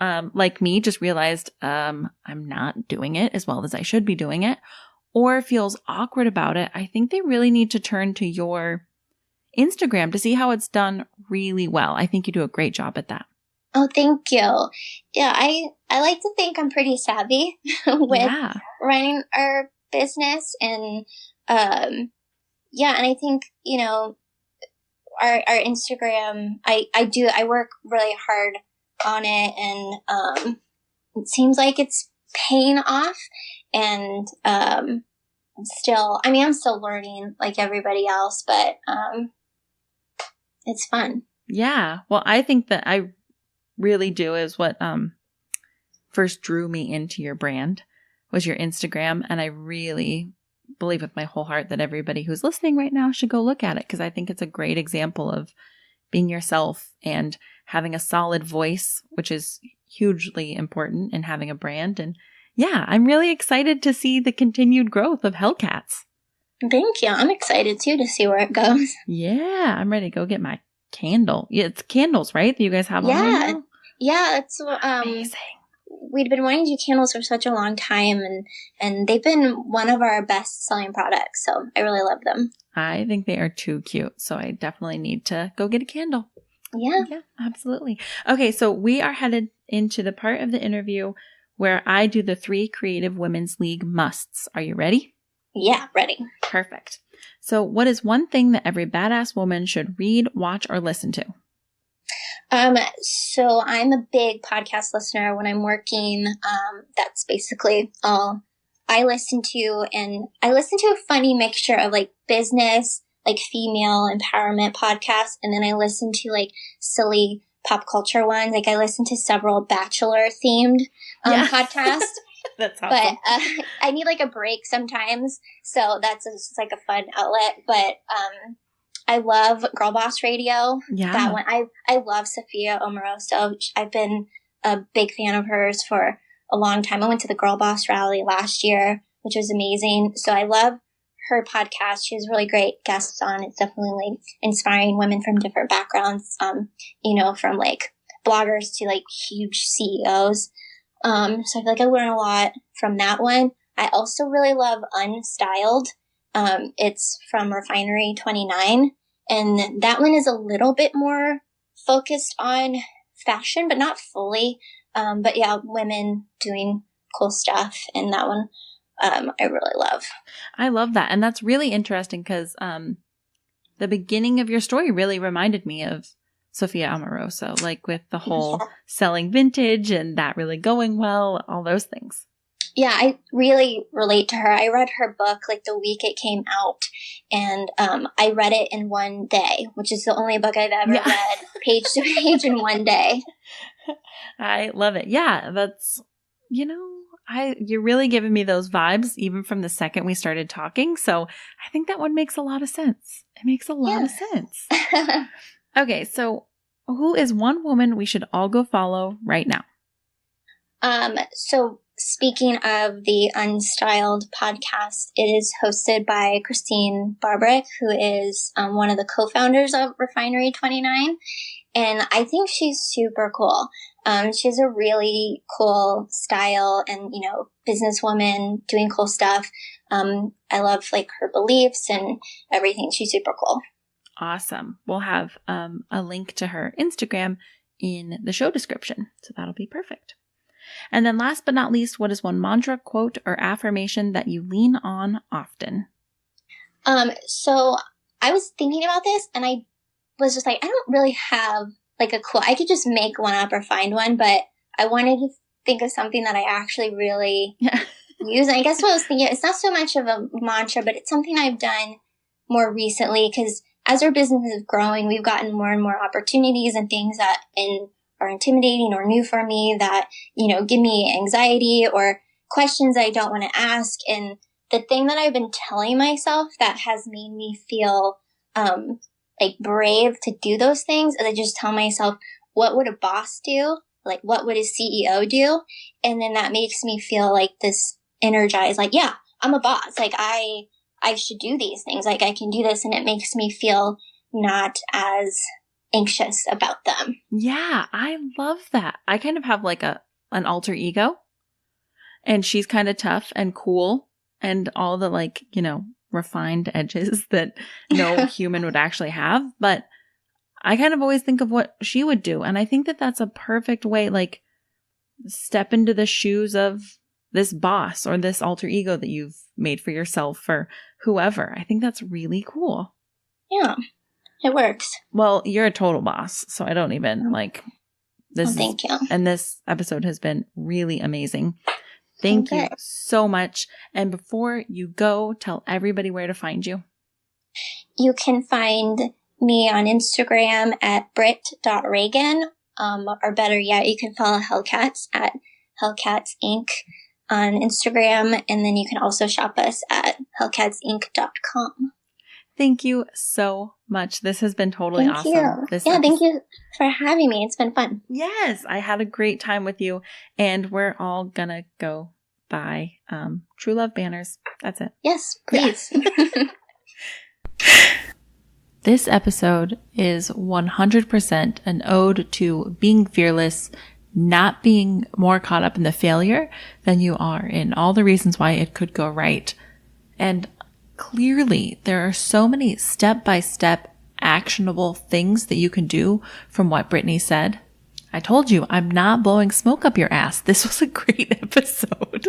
Speaker 1: like me, just realized I'm not doing it as well as I should be doing it, or feels awkward about it, I think they really need to turn to your Instagram to see how it's done really well. I think you do a great job at that.
Speaker 2: Oh, thank you. Yeah, I like to think I'm pretty savvy with running our business. And and I think, our Instagram, I work really hard on it, and it seems like it's paying off. And I'm still learning like everybody else, but it's fun.
Speaker 1: Yeah. Well, I think that I really do is what first drew me into your brand was your Instagram. And I really believe with my whole heart that everybody who's listening right now should go look at it, because I think it's a great example of being yourself and having a solid voice, which is hugely important in having a brand. And yeah, I'm really excited to see the continued growth of Hellcats.
Speaker 2: Thank you. I'm excited too to see where it goes.
Speaker 1: Yeah, I'm ready to go get my candle. Yeah, it's candles, right? That you guys have on right now?
Speaker 2: Yeah, it's
Speaker 1: amazing.
Speaker 2: We'd been wanting to do candles for such a long time, and they've been one of our best selling products. So I really love them.
Speaker 1: I think they are too cute. So I definitely need to go get a candle.
Speaker 2: Yeah.
Speaker 1: Yeah, absolutely. Okay, so we are headed into the part of the interview where I do the 3 Creative Women's League musts. Are you ready?
Speaker 2: Yeah, ready.
Speaker 1: Perfect. So what is one thing that every badass woman should read, watch, or listen to?
Speaker 2: So I'm a big podcast listener when I'm working. That's basically all I listen to. And I listen to a funny mixture of like business, like female empowerment podcasts. And then I listen to like silly pop culture ones. Like I listen to several Bachelor themed podcasts.
Speaker 1: That's awesome.
Speaker 2: But I need like a break sometimes. So that's just like a fun outlet. But I love Girlboss Radio.
Speaker 1: Yeah.
Speaker 2: That one. I love Sophia Omaroso. I've been a big fan of hers for a long time. I went to the Girlboss rally last year, which was amazing. So I love her podcast. She has really great guests on. It's definitely like inspiring women from different backgrounds, from like bloggers to like huge CEOs. So I feel like I learn a lot from that one. I also really love Unstyled. It's from Refinery 29. And that one is a little bit more focused on fashion, but not fully. But yeah, women doing cool stuff. And that one, I really love.
Speaker 1: I love that. And that's really interesting because the beginning of your story really reminded me of Sophia Amoroso, like with the whole selling vintage and that really going well, all those things.
Speaker 2: Yeah, I really relate to her. I read her book like the week it came out, and I read it in one day, which is the only book I've ever read page to page in one day.
Speaker 1: I love it. Yeah, that's, you're really giving me those vibes even from the second we started talking. So I think that one makes a lot of sense. It makes a lot of sense. Okay, so who is one woman we should all go follow right now?
Speaker 2: So speaking of the Unstyled podcast, it is hosted by Christine Barbrick, who is one of the co-founders of Refinery 29. And I think she's super cool. She has a really cool style and, businesswoman doing cool stuff. I love like her beliefs and everything. She's super cool.
Speaker 1: Awesome. We'll have a link to her Instagram in the show description. So that'll be perfect. And then last but not least, what is one mantra, quote, or affirmation that you lean on often?
Speaker 2: So I was thinking about this and I was just like, I don't really have like a quote. I could just make one up or find one, but I wanted to think of something that I actually really use. And I guess what I was thinking, it's not so much of a mantra, but it's something I've done more recently because as our business is growing, we've gotten more and more opportunities and things that are intimidating or new for me that, give me anxiety or questions I don't want to ask. And the thing that I've been telling myself that has made me feel like brave to do those things is I just tell myself, what would a boss do? Like, what would a CEO do? And then that makes me feel like this energized, like, yeah, I'm a boss. Like, I should do these things. Like, I can do this. And it makes me feel not as anxious about them.
Speaker 1: Yeah, I love that. I kind of have like an alter ego, and she's kind of tough and cool and all the like, refined edges that no human would actually have. But I kind of always think of what she would do. And I think that that's a perfect way, like step into the shoes of this boss or this alter ego that you've made for yourself or whoever. I think that's really cool.
Speaker 2: Yeah. It works.
Speaker 1: Well, you're a total boss, so I don't even like this.
Speaker 2: Thank you.
Speaker 1: And this episode has been really amazing. Thank you so much. And before you go, tell everybody where to find you.
Speaker 2: You can find me on Instagram at britt.reagan, or better yet, you can follow Hellcats at Hellcats Inc. on Instagram, and then you can also shop us at hellcatsinc.com.
Speaker 1: Thank you so much. This has been totally awesome.
Speaker 2: Thank you for having me. It's been fun.
Speaker 1: Yes, I had a great time with you, and we're all gonna go buy True Love banners. That's it.
Speaker 2: Yes, please. Yeah.
Speaker 1: This episode is 100% an ode to being fearless, not being more caught up in the failure than you are in all the reasons why it could go right. And clearly, there are so many step-by-step actionable things that you can do from what Brittany said. I told you, I'm not blowing smoke up your ass. This was a great episode.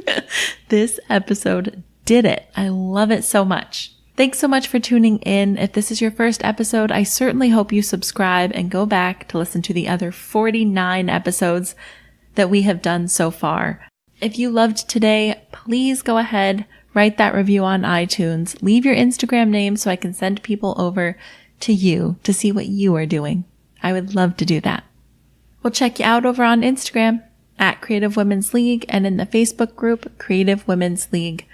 Speaker 1: This episode did it. I love it so much. Thanks so much for tuning in. If this is your first episode, I certainly hope you subscribe and go back to listen to the other 49 episodes that we have done so far. If you loved today, please go ahead, write that review on iTunes, leave your Instagram name so I can send people over to you to see what you are doing. I would love to do that. We'll check you out over on Instagram at Creative Women's League and in the Facebook group Creative Women's League.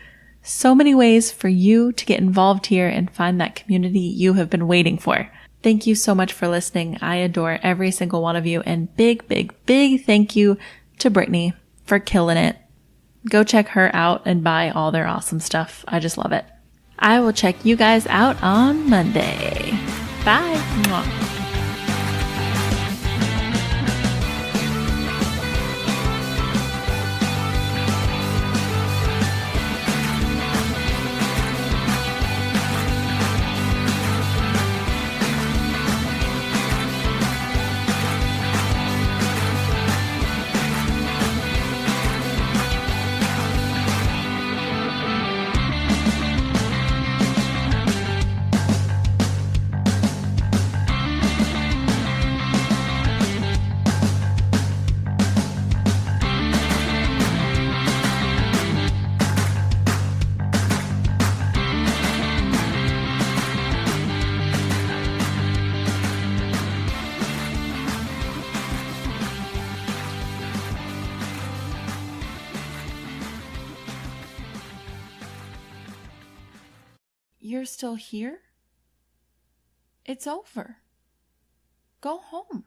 Speaker 1: So many ways for you to get involved here and find that community you have been waiting for. Thank you so much for listening. I adore every single one of you, and big, big, big thank you to Brittany for killing it. Go check her out and buy all their awesome stuff. I just love it. I will check you guys out on Monday. Bye. Mwah. You're still here? It's over. Go home.